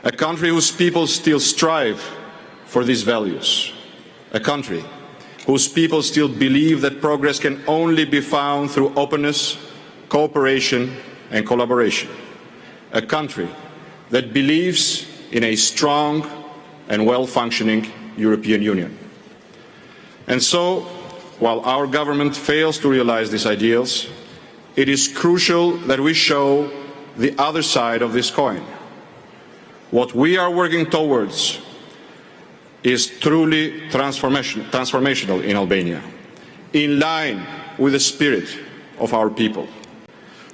A country whose people still strive for these values. A country whose people still believe that progress can only be found through openness, cooperation and collaboration. A country that believes in a strong and well-functioning European Union. And so, while our government fails to realize these ideals, it is crucial that we show the other side of this coin. What we are working towards is truly transformational in Albania, in line with the spirit of our people.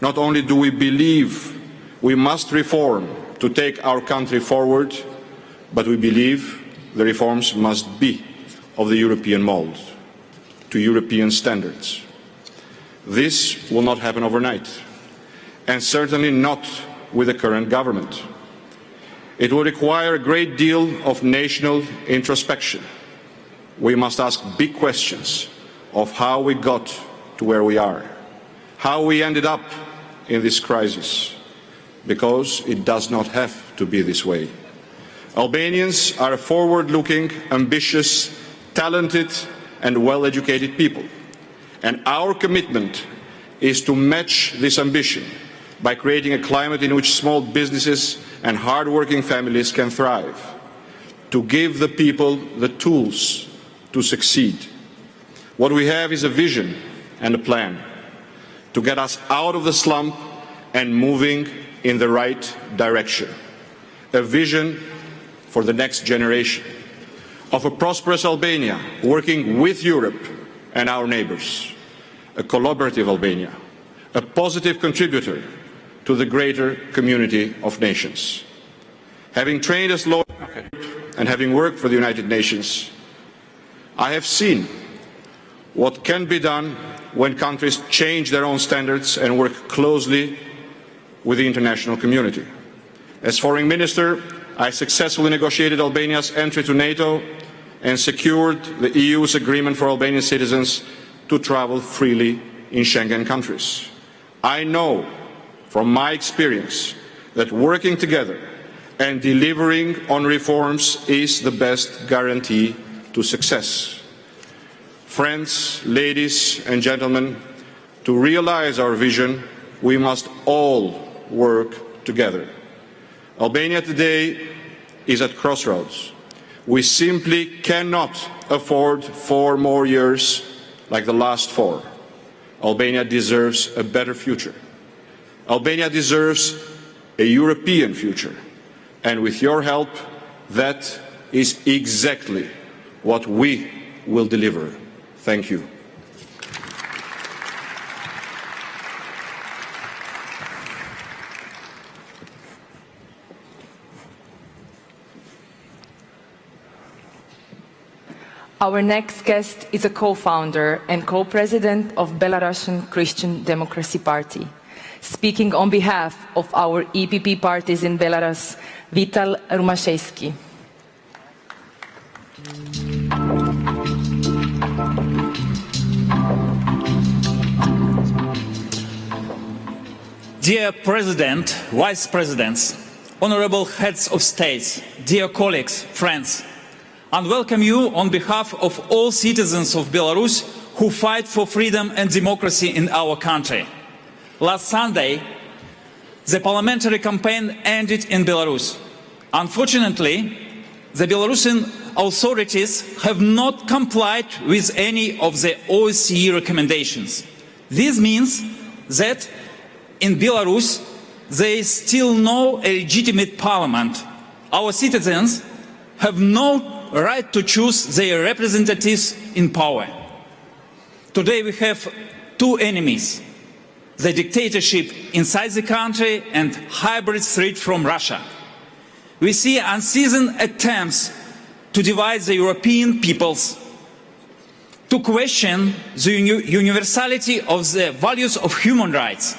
Not only do we believe we must reform to take our country forward, but we believe the reforms must be of the European mold, to European standards. This will not happen overnight, and certainly not with the current government. It will require a great deal of national introspection. We must ask big questions of how we got to where we are, how we ended up in this crisis, because it does not have to be this way. Albanians are a forward-looking, ambitious, talented and well-educated people, and our commitment is to match this ambition by creating a climate in which small businesses and hard-working families can thrive, to give the people the tools to succeed. What we have is a vision and a plan to get us out of the slump and moving in the right direction. A vision for the next generation of a prosperous Albania working with Europe and our neighbors, a collaborative Albania, a positive contributor to the greater community of nations. Having trained as lawyer and having worked for the United Nations, I have seen what can be done when countries change their own standards and work closely with the international community. As foreign minister, I successfully negotiated Albania's entry to NATO and secured the EU's agreement for Albanian citizens to travel freely in Schengen countries. I know from my experience that working together and delivering on reforms is the best guarantee to success. Friends, ladies and gentlemen, to realize our vision, we must all work together. Albania today is at crossroads. We simply cannot afford 4 more years like the last 4. Albania deserves a better future. Albania deserves a European future. And with your help, that is exactly what we will deliver. Thank you. Our next guest is a co-founder and co-president of Belarusian Christian Democracy Party. Speaking on behalf of our EPP parties in Belarus, Vital Rumaszewski. Dear President, Vice Presidents, honorable heads of states, dear colleagues, friends, I welcome you on behalf of all citizens of Belarus who fight for freedom and democracy in our country. Last Sunday, the parliamentary campaign ended in Belarus. Unfortunately, the Belarusian authorities have not complied with any of the OSCE recommendations. This means that in Belarus, there is still no legitimate parliament. Our citizens have no right to choose their representatives in power. Today we have 2 enemies, the dictatorship inside the country and hybrid threat from Russia. We see unceasing attempts to divide the European peoples, to question the universality of the values of human rights.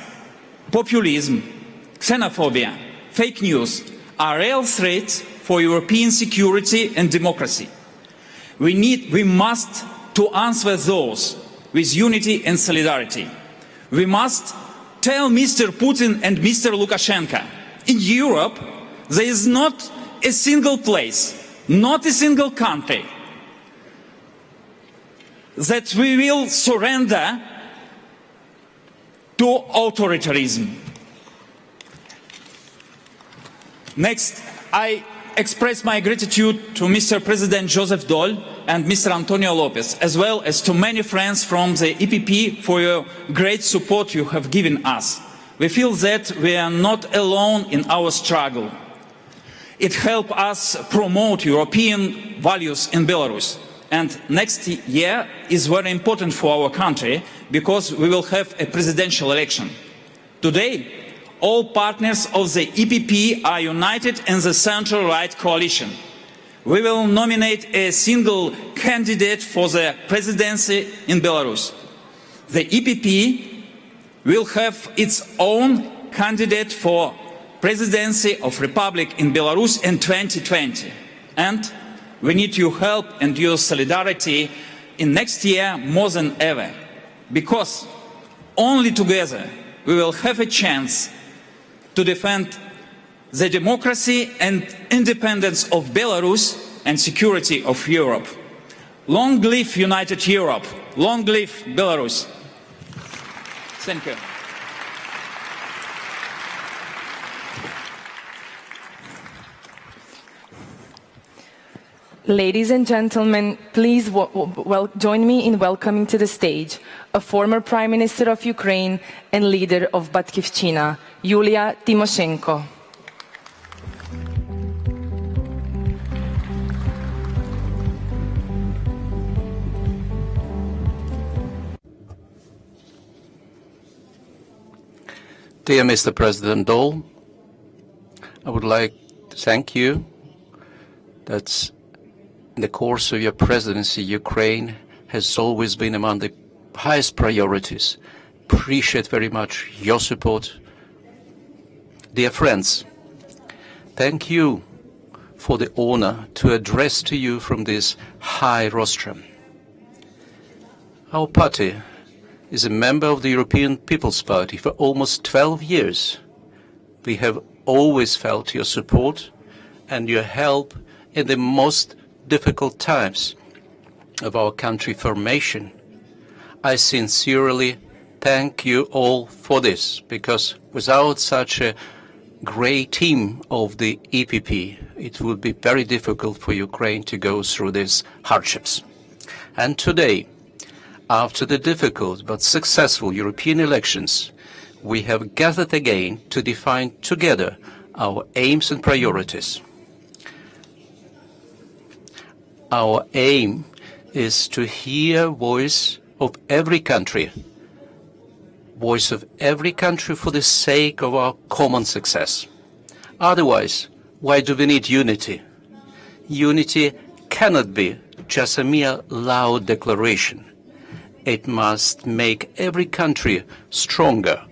Populism, xenophobia, fake news are real threats for European security and democracy. We must to answer those with unity and solidarity. We must tell Mr. Putin and Mr. Lukashenko, in Europe there is not a single place, not a single country that we will surrender to authoritarianism. Next, I express my gratitude to Mr. President Joseph Daul and Mr. Antonio Lopez, as well as to many friends from the EPP for your great support you have given us. We feel that we are not alone in our struggle. It helps us promote European values in Belarus. And next year is very important for our country because we will have a presidential election. Today, all partners of the EPP are united in the centre-right coalition. We will nominate a single candidate for the presidency in Belarus. The EPP will have its own candidate for presidency of Republic in Belarus in 2020. And we need your help and your solidarity in next year more than ever, because only together we will have a chance to defend the democracy and independence of Belarus and security of Europe. Long live United Europe! Long live Belarus! Thank you. Ladies and gentlemen, please join me in welcoming to the stage a former Prime Minister of Ukraine and leader of Batkivchina, Yulia Tymoshenko. Dear Mr. President Daul, I would like to thank you that in the course of your presidency, Ukraine has always been among the highest priorities. Appreciate very much your support. Dear friends, thank you for the honor to address to you from this high rostrum. Our party is a member of the European People's Party for almost 12 years. We have always felt your support and your help in the most difficult times of our country formation. I sincerely thank you all for this, because without such a great team of the EPP, it would be very difficult for Ukraine to go through these hardships. And today, after the difficult but successful European elections, we have gathered again to define together our aims and priorities. Our aim is to hear voice of every country for the sake of our common success. Otherwise, why do we need unity? Unity cannot be just a mere loud declaration. It must make every country stronger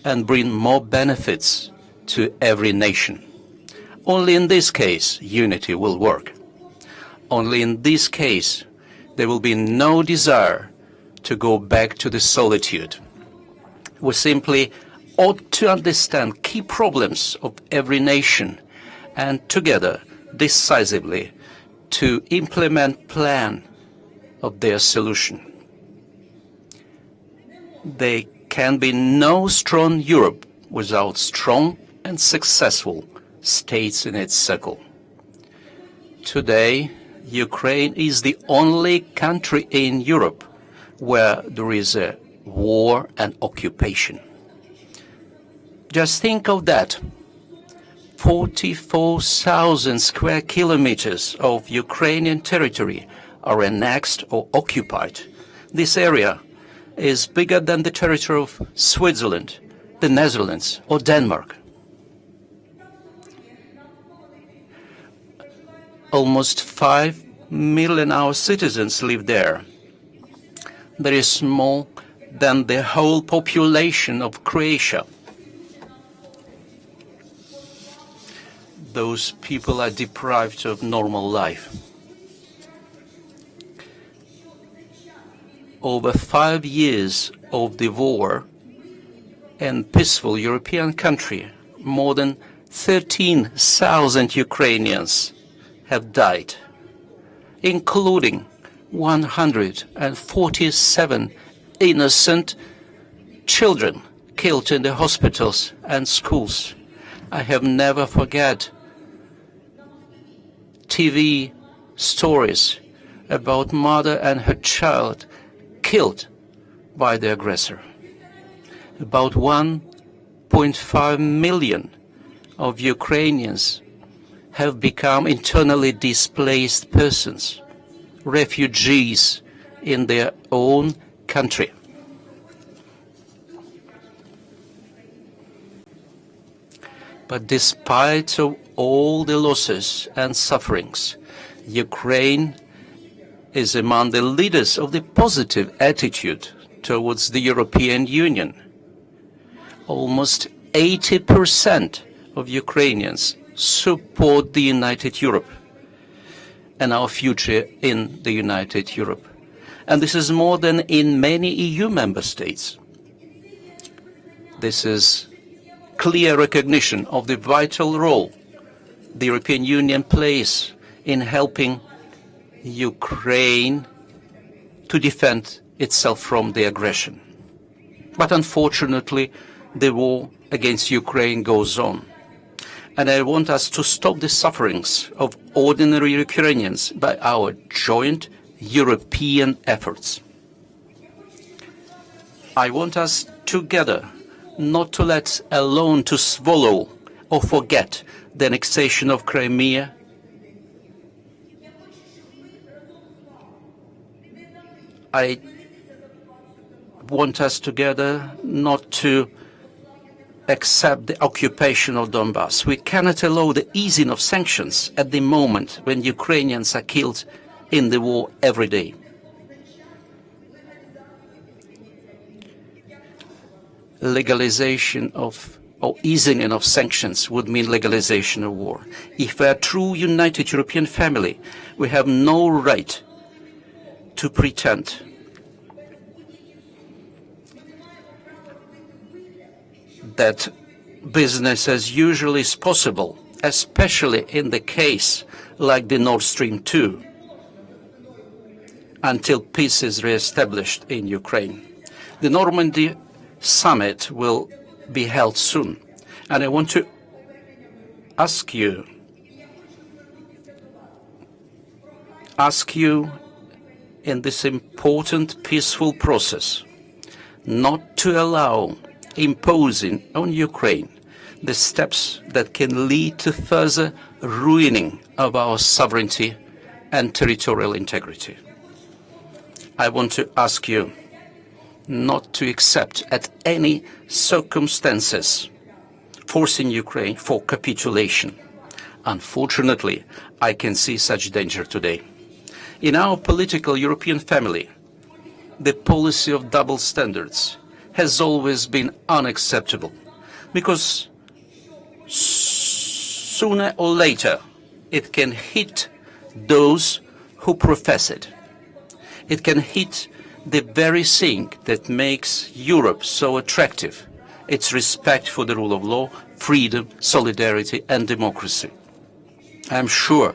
and bring more benefits to every nation. Only in this case, unity will work. Only in this case, there will be no desire to go back to the solitude. We simply ought to understand key problems of every nation and together, decisively, to implement plan of their solution. There can be no strong Europe without strong and successful states in its circle. Today, Ukraine is the only country in Europe where there is a war and occupation. Just think of that. 44,000 square kilometers of Ukrainian territory are annexed or occupied. This area is bigger than the territory of Switzerland, the Netherlands, or Denmark. Almost 5 million our citizens live there. That is more than the whole population of Croatia. Those people are deprived of normal life. Over 5 years of the war in peaceful European country, more than 13,000 Ukrainians have died, including 147 innocent children killed in the hospitals and schools. I have never forget TV stories about mother and her child killed by the aggressor. About 1.5 million of Ukrainians have become internally displaced persons, refugees in their own country. But despite of all the losses and sufferings, Ukraine is among the leaders of the positive attitude towards the European Union. Almost 80% of Ukrainians support the United Europe and our future in the United Europe. And this is more than in many EU member states. This is clear recognition of the vital role the European Union plays in helping Ukraine to defend itself from the aggression. But unfortunately, the war against Ukraine goes on. And I want us to stop the sufferings of ordinary Ukrainians by our joint European efforts. I want us together not to let alone to swallow or forget the annexation of Crimea, I want us together not to accept the occupation of Donbass. We cannot allow the easing of sanctions at the moment when Ukrainians are killed in the war every day. Legalization of or easing of sanctions would mean legalization of war. If we are a true united European family, we have no right to pretend that business as usual is possible, especially in the case like the Nord Stream 2, until peace is re-established in Ukraine. The Normandy summit will be held soon, and I want to ask you in this important peaceful process not to allow imposing on Ukraine the steps that can lead to further ruining of our sovereignty and territorial integrity. I want to ask you not to accept at any circumstances forcing Ukraine for capitulation. Unfortunately, I can see such danger today. In our political European family, the policy of double standards has always been unacceptable, because sooner or later it can hit those who profess it. It can hit the very thing that makes Europe so attractive, its respect for the rule of law, freedom, solidarity and democracy. I am sure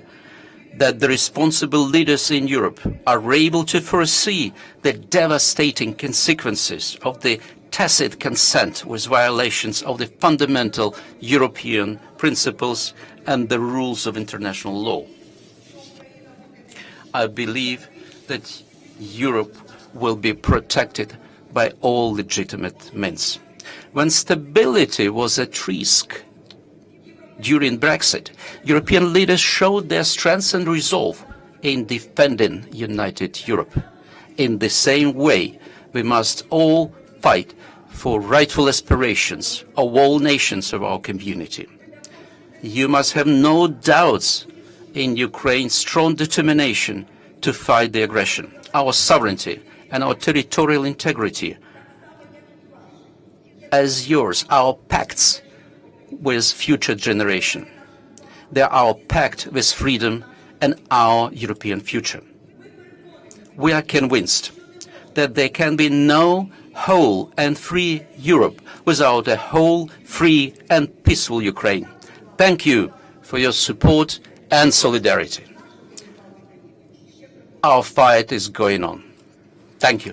that the responsible leaders in Europe are able to foresee the devastating consequences of the tacit consent with violations of the fundamental European principles and the rules of international law. I believe that Europe will be protected by all legitimate means. When stability was at risk during Brexit, European leaders showed their strength and resolve in defending united Europe. In the same way, We must all fight for rightful aspirations of all nations of our community. You must have no doubts in Ukraine's strong determination to fight the aggression. Our sovereignty and our territorial integrity as yours, our pacts with future generation. They are our pact with freedom and our European future. We are convinced that there can be no whole and free Europe without a whole, free and peaceful Ukraine. Thank you for your support and solidarity. Our fight is going on. Thank you.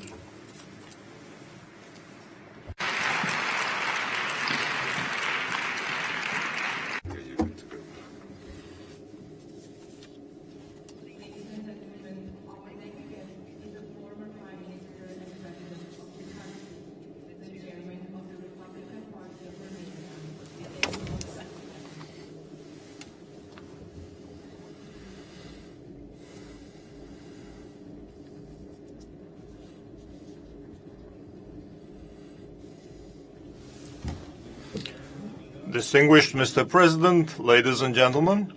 Distinguished Mr. President, ladies and gentlemen,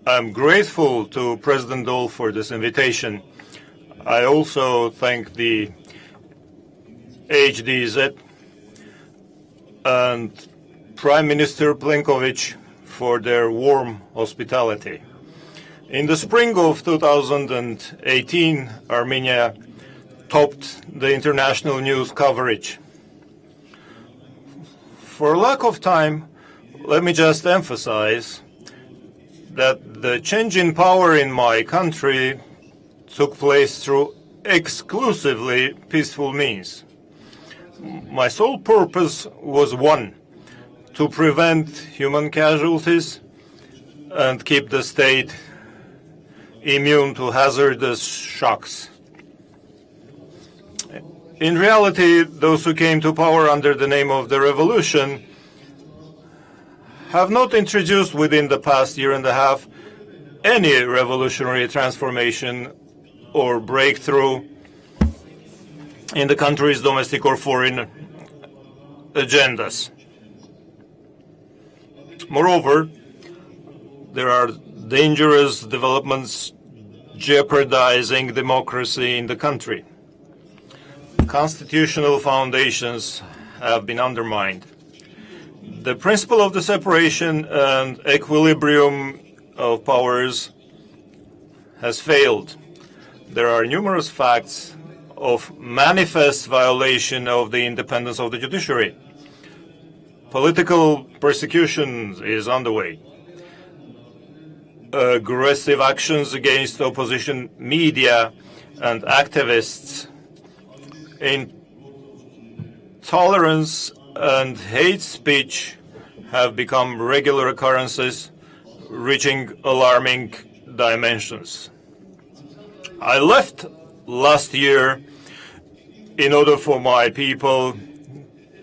I'm grateful to President Daul for this invitation. I also thank the HDZ and Prime Minister Plenković for their warm hospitality. In the spring of 2018, Armenia topped the international news coverage. For lack of time, let me just emphasize that the change in power in my country took place through exclusively peaceful means. My sole purpose was one, to prevent human casualties and keep the state immune to hazardous shocks. In reality, those who came to power under the name of the revolution have not introduced within the past year and a half any revolutionary transformation or breakthrough in the country's domestic or foreign agendas. Moreover, there are dangerous developments jeopardizing democracy in the country. Constitutional foundations have been undermined. The principle of the separation and equilibrium of powers has failed. There are numerous facts of manifest violation of the independence of the judiciary. Political persecution is underway. Aggressive actions against opposition media and activists, intolerance and hate speech have become regular occurrences, reaching alarming dimensions. I left last year in order for my people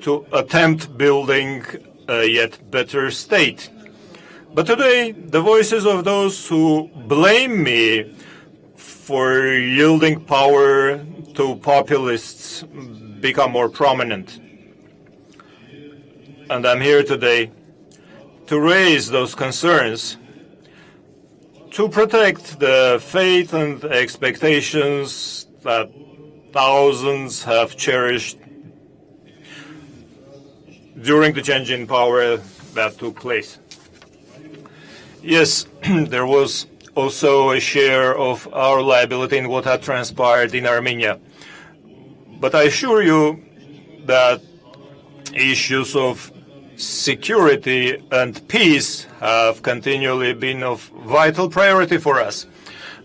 to attempt building a yet better state. But today, the voices of those who blame me for yielding power to populists become more prominent. And I'm here today to raise those concerns, to protect the faith and expectations that thousands have cherished during the change in power that took place. Yes, there was also a share of our liability in what had transpired in Armenia. But I assure you that issues of security and peace have continually been of vital priority for us.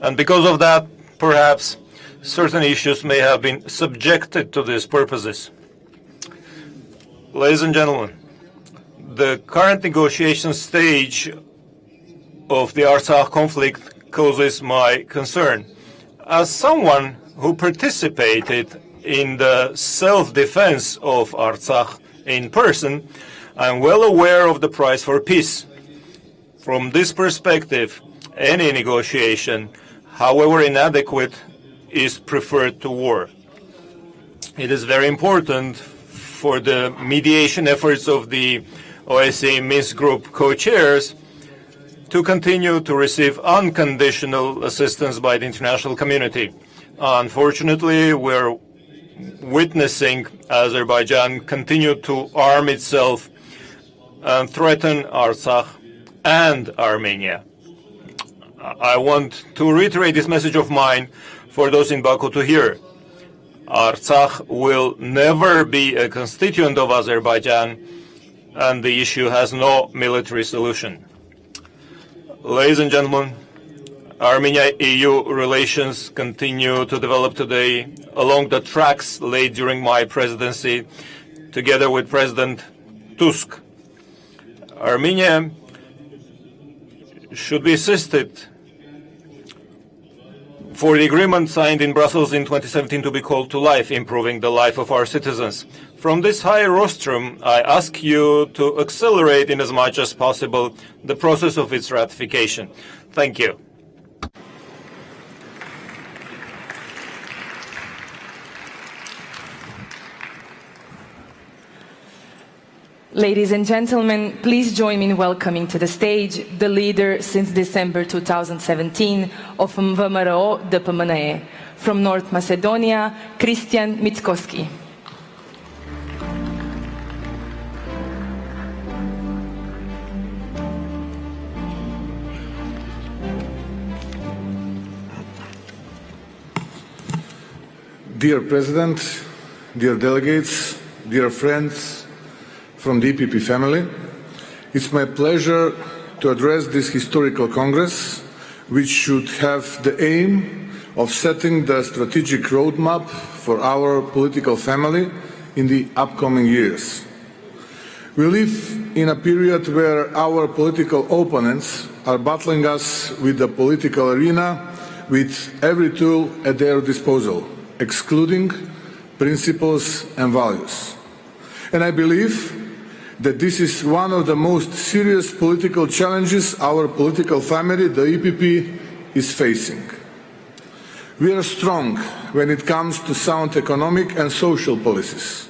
And because of that, perhaps certain issues may have been subjected to these purposes. Ladies and gentlemen, the current negotiation stage of the Artsakh conflict causes my concern. As someone who participated in the self-defense of Artsakh in person, I'm well aware of the price for peace. From this perspective, any negotiation, however inadequate, is preferred to war. It is very important for the mediation efforts of the OSCE Minsk Group co-chairs to continue to receive unconditional assistance by the international community. Unfortunately, we're witnessing Azerbaijan continue to arm itself and threaten Artsakh and Armenia. I want to reiterate this message of mine for those in Baku to hear. Artsakh will never be a constituent of Azerbaijan, and the issue has no military solution. Ladies and gentlemen, Armenia-EU relations continue to develop today along the tracks laid during my presidency, together with President Tusk. Armenia should be assisted for the agreement signed in Brussels in 2017 to be called to life, improving the life of our citizens. From this high rostrum, I ask you to accelerate in as much as possible the process of its ratification. Thank you. Ladies and gentlemen, please join me in welcoming to the stage the leader since December 2017 of VMRO DPMNE, from North Macedonia, Christian Mickoski. Dear President, dear delegates, dear friends from the EPP family, it's my pleasure to address this historical Congress, which should have the aim of setting the strategic roadmap for our political family in the upcoming years. We live in a period where our political opponents are battling us with the political arena with every tool at their disposal, excluding principles and values. And I believe that this is one of the most serious political challenges our political family, the EPP, is facing. We are strong when it comes to sound economic and social policies.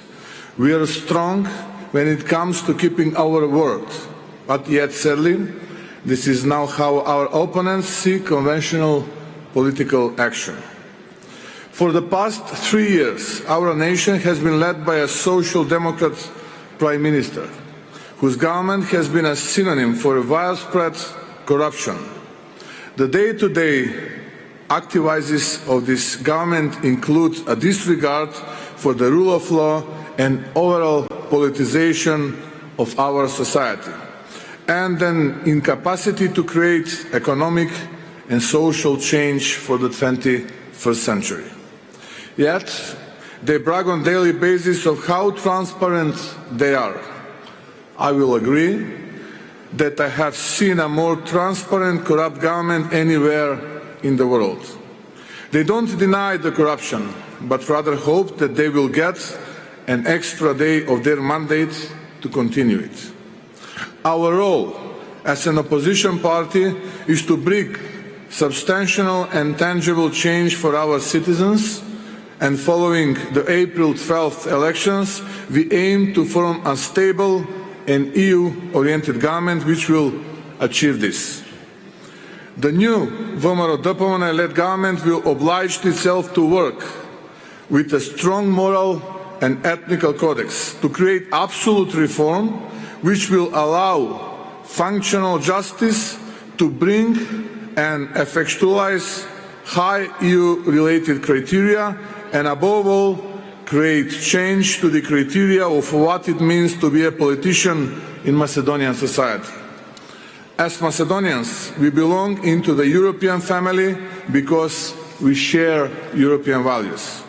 We are strong when it comes to keeping our word. But yet, sadly, this is now how our opponents see conventional political action. For the past 3 years, our nation has been led by a social democrat prime minister, whose government has been a synonym for widespread corruption. The day-to-day activities of this government include a disregard for the rule of law and overall politicization of our society, and an incapacity to create economic and social change for the 21st century. Yet, they brag on a daily basis of how transparent they are. I will agree that I have seen a more transparent, corrupt government anywhere in the world. They don't deny the corruption, but rather hope that they will get an extra day of their mandate to continue it. Our role as an opposition party is to bring substantial and tangible change for our citizens, and following the April 12th elections, we aim to form a stable and EU-oriented government which will achieve this. The new VMRO DPMNE-led government will oblige itself to work with a strong moral and ethical codex to create absolute reform which will allow functional justice to bring and effectualize high EU-related criteria, and above all, create change to the criteria of what it means to be a politician in Macedonian society. As Macedonians, we belong into the European family because we share European values.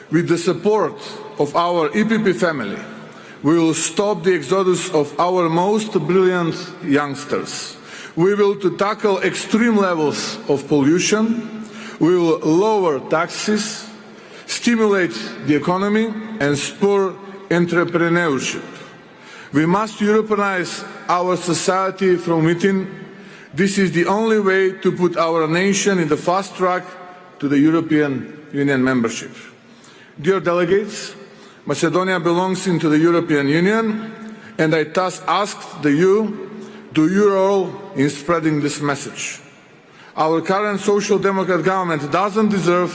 With the support of our EPP family, we will stop the exodus of our most brilliant youngsters. We will tackle extreme levels of pollution. We will lower taxes, stimulate the economy, and spur entrepreneurship. We must Europeanize our society from within. This is the only way to put our nation in the fast track to the European Union membership. Dear delegates, Macedonia belongs into the European Union, and I thus ask you do your role in spreading this message. Our current social democrat government doesn't deserve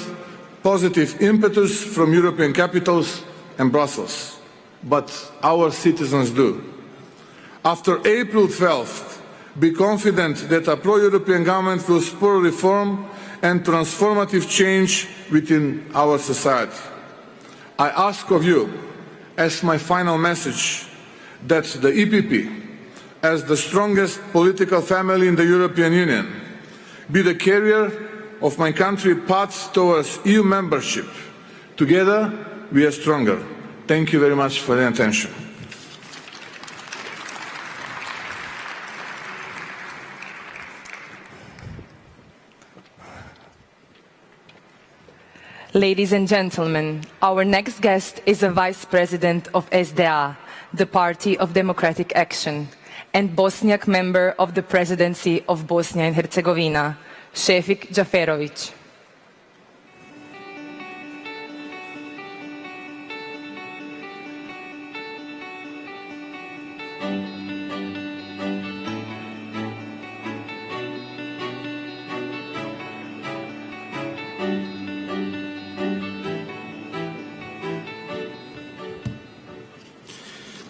positive impetus from European capitals and Brussels, but our citizens do. After April 12th, be confident that a pro-European government will spur reform and transformative change within our society. I ask of you, as my final message, that the EPP, as the strongest political family in the European Union, be the carrier of my country's path towards EU membership. Together, we are stronger. Thank you very much for your attention. Ladies and gentlemen, our next guest is a Vice President of SDA, the Party of Democratic Action, and Bosniak member of the Presidency of Bosnia and Herzegovina, Šefik Džaferović.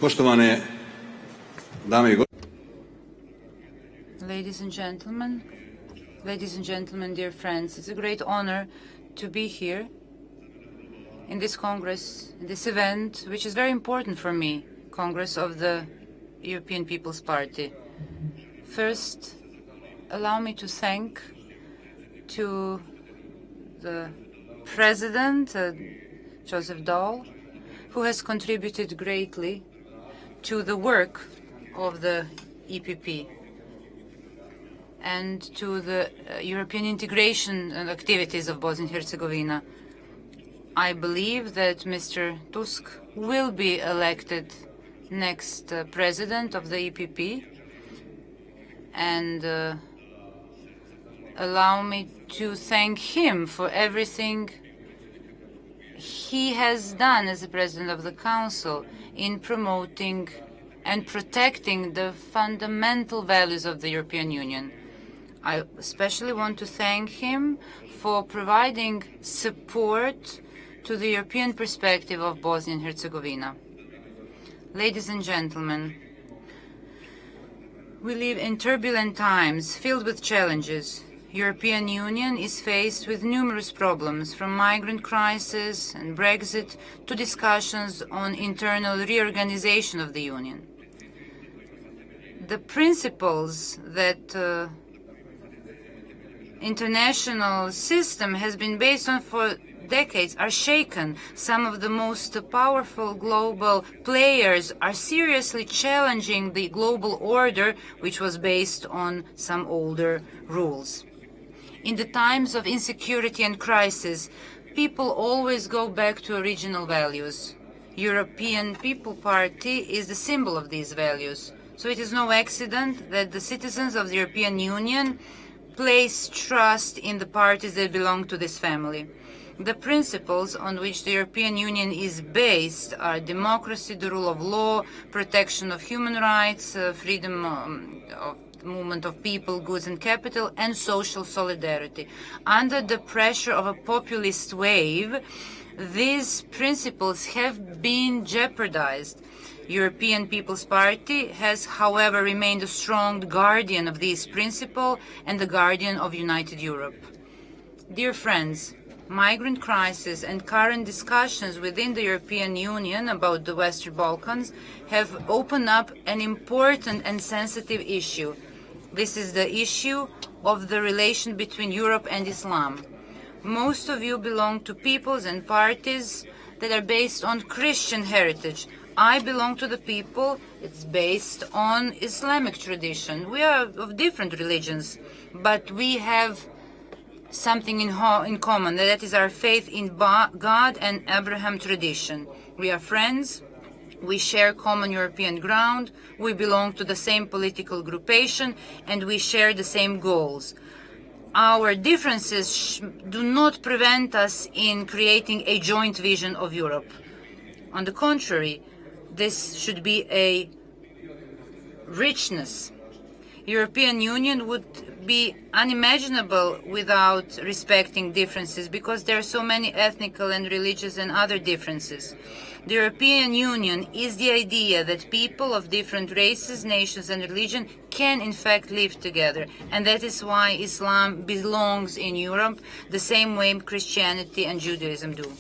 Poštovane dame i gospodo. Ladies and gentlemen, dear friends, it's a great honor to be here in this Congress, in this event, which is very important for me, Congress of the European People's Party. First, allow me to thank to the President, Joseph Daul, who has contributed greatly to the work of the EPP and to the European integration and activities of Bosnia and Herzegovina. I believe that Mr. Tusk will be elected next president of the EPP, and allow me to thank him for everything he has done as the President of the Council in promoting and protecting the fundamental values of the European Union. I especially want to thank him for providing support to the European perspective of Bosnia and Herzegovina. Ladies and gentlemen, we live in turbulent times filled with challenges. European Union is faced with numerous problems, from migrant crisis and Brexit to discussions on internal reorganization of the Union. The principles that international system has been based on for decades are shaken. Some of the most powerful global players are seriously challenging the global order, which was based on some older rules. In the times of insecurity and crisis, people always go back to original values. European People Party is the symbol of these values. So it is no accident that the citizens of the European Union place trust in the parties that belong to this family. The principles on which the European Union is based are democracy, the rule of law, protection of human rights, freedom of movement of people, goods and capital, and social solidarity. Under the pressure of a populist wave, these principles have been jeopardized. European People's Party has, however, remained a strong guardian of these principles and the guardian of united Europe. Dear friends, migrant crisis and current discussions within the European Union about the Western Balkans have opened up an important and sensitive issue. This is the issue of the relation between Europe and Islam. Most of you belong to peoples and parties that are based on Christian heritage. I belong to the people it's based on Islamic tradition. We are of different religions, but we have something in common. That is our faith in God and Abraham tradition. We are friends. We share common European ground, we belong to the same political groupation, and we share the same goals. our differences do not prevent us in creating a joint vision of Europe. On the contrary, this should be a richness. European Union would be unimaginable without respecting differences, because there are so many ethnical and religious and other differences. The European Union is the idea that people of different races, nations and religion can in fact live together, and that is why Islam belongs in Europe the same way Christianity and Judaism do.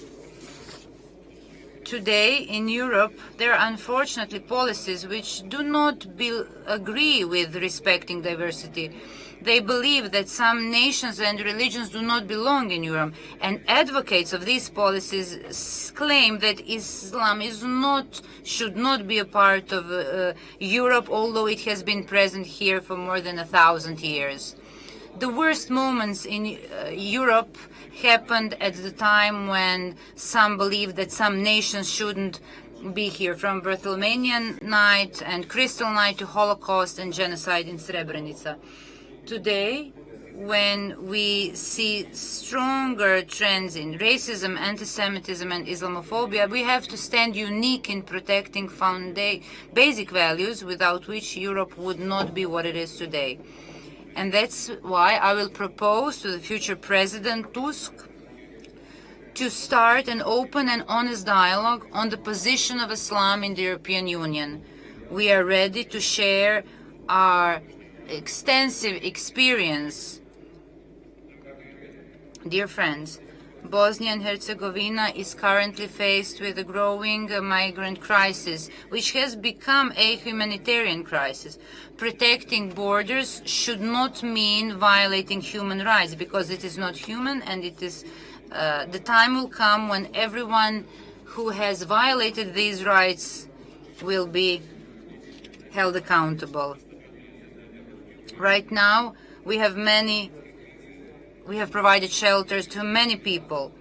Today in Europe there are unfortunately policies which do not agree with respecting diversity. They believe that some nations and religions do not belong in Europe, and advocates of these policies claim that Islam should not be a part of Europe, although it has been present here for more than 1,000 years. The worst moments in Europe happened at the time when some believed that some nations shouldn't be here, from Bartholomenian Night and Crystal Night to Holocaust and genocide in Srebrenica. Today, when we see stronger trends in racism, anti-Semitism and Islamophobia, we have to stand unique in protecting basic values without which Europe would not be what it is today. And that's why I will propose to the future President Tusk to start an open and honest dialogue on the position of Islam in the European Union. We are ready to share our extensive experience. Dear friends, Bosnia and Herzegovina is currently faced with a growing migrant crisis, which has become a humanitarian crisis. Protecting borders should not mean violating human rights, because it is not human, and it is the time will come when everyone who has violated these rights will be held accountable. Right now, we have provided shelters to many people.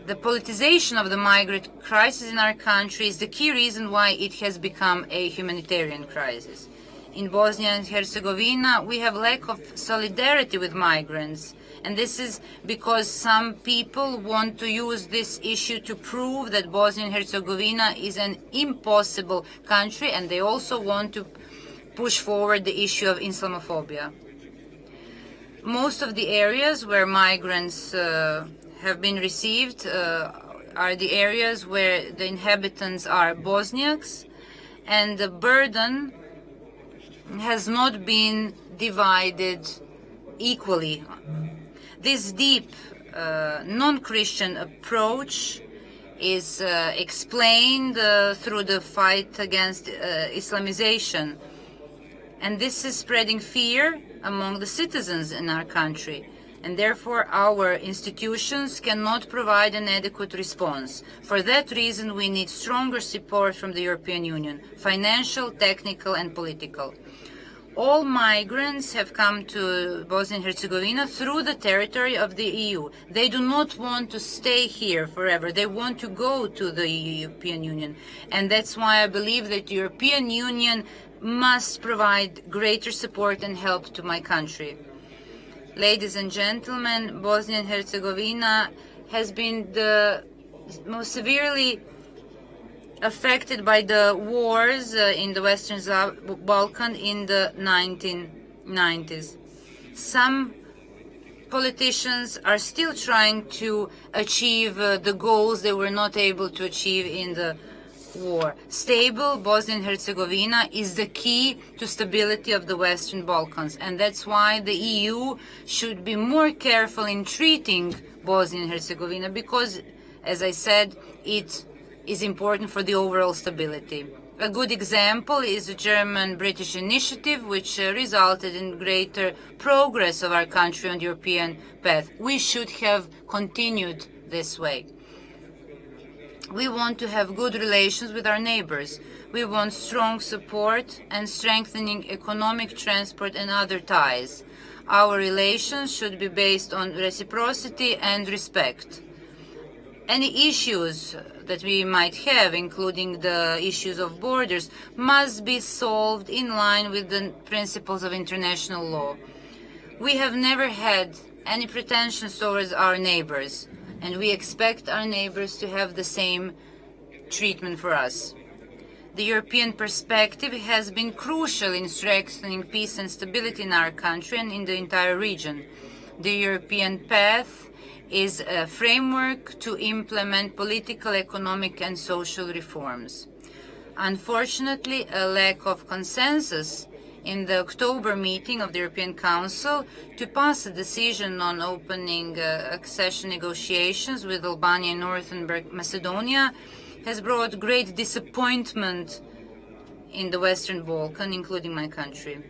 The politicization of the migrant crisis in our country is the key reason why it has become a humanitarian crisis. In Bosnia and Herzegovina, we have lack of solidarity with migrants, and this is because some people want to use this issue to prove that Bosnia and Herzegovina is an impossible country, and they also want to push forward the issue of Islamophobia. Most of the areas where migrants have been received are the areas where the inhabitants are Bosniaks, and the burden has not been divided equally. This deep non-Christian approach is explained through the fight against Islamization. And this is spreading fear among the citizens in our country. And therefore, our institutions cannot provide an adequate response. For that reason, we need stronger support from the European Union, financial, technical, and political. All migrants have come to Bosnia and Herzegovina through the territory of the EU. They do not want to stay here forever. They want to go to the European Union. And that's why I believe that the European Union must provide greater support and help to my country. Ladies and gentlemen, Bosnia and Herzegovina has been the most severely affected by the wars in the Western Balkans in the 1990s. Some politicians are still trying to achieve the goals they were not able to achieve in the war. Stable Bosnia and Herzegovina is the key to stability of the Western Balkans, and that's why the EU should be more careful in treating Bosnia and Herzegovina, because, as I said, it is important for the overall stability. A good example is the German-British initiative, which resulted in greater progress of our country on the European path. We should have continued this way. We want to have good relations with our neighbors. We want strong support and strengthening economic, transport and other ties. Our relations should be based on reciprocity and respect. Any issues that we might have, including the issues of borders, must be solved in line with the principles of international law. We have never had any pretensions towards our neighbors, and we expect our neighbors to have the same treatment for us. The European perspective has been crucial in strengthening peace and stability in our country and in the entire region. The European path is a framework to implement political, economic and social reforms. Unfortunately, a lack of consensus in the October meeting of the European Council to pass a decision on opening accession negotiations with Albania and Northern Macedonia has brought great disappointment in the Western Balkans, including my country.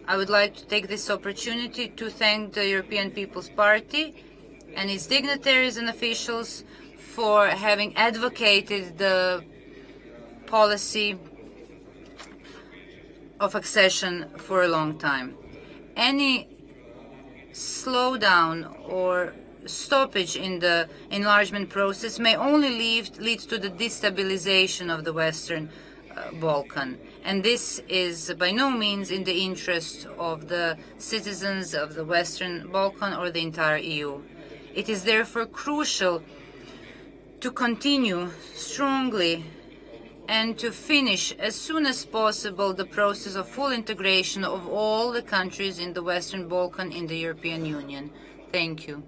I would like to take this opportunity to thank the European People's Party and its dignitaries and officials for having advocated the policy of accession for a long time. Any slowdown or stoppage in the enlargement process may only lead to the destabilization of the Western Balkan. And this is by no means in the interest of the citizens of the Western Balkan or the entire EU. It is therefore crucial to continue strongly and to finish as soon as possible the process of full integration of all the countries in the Western Balkan in the European Union. Thank you.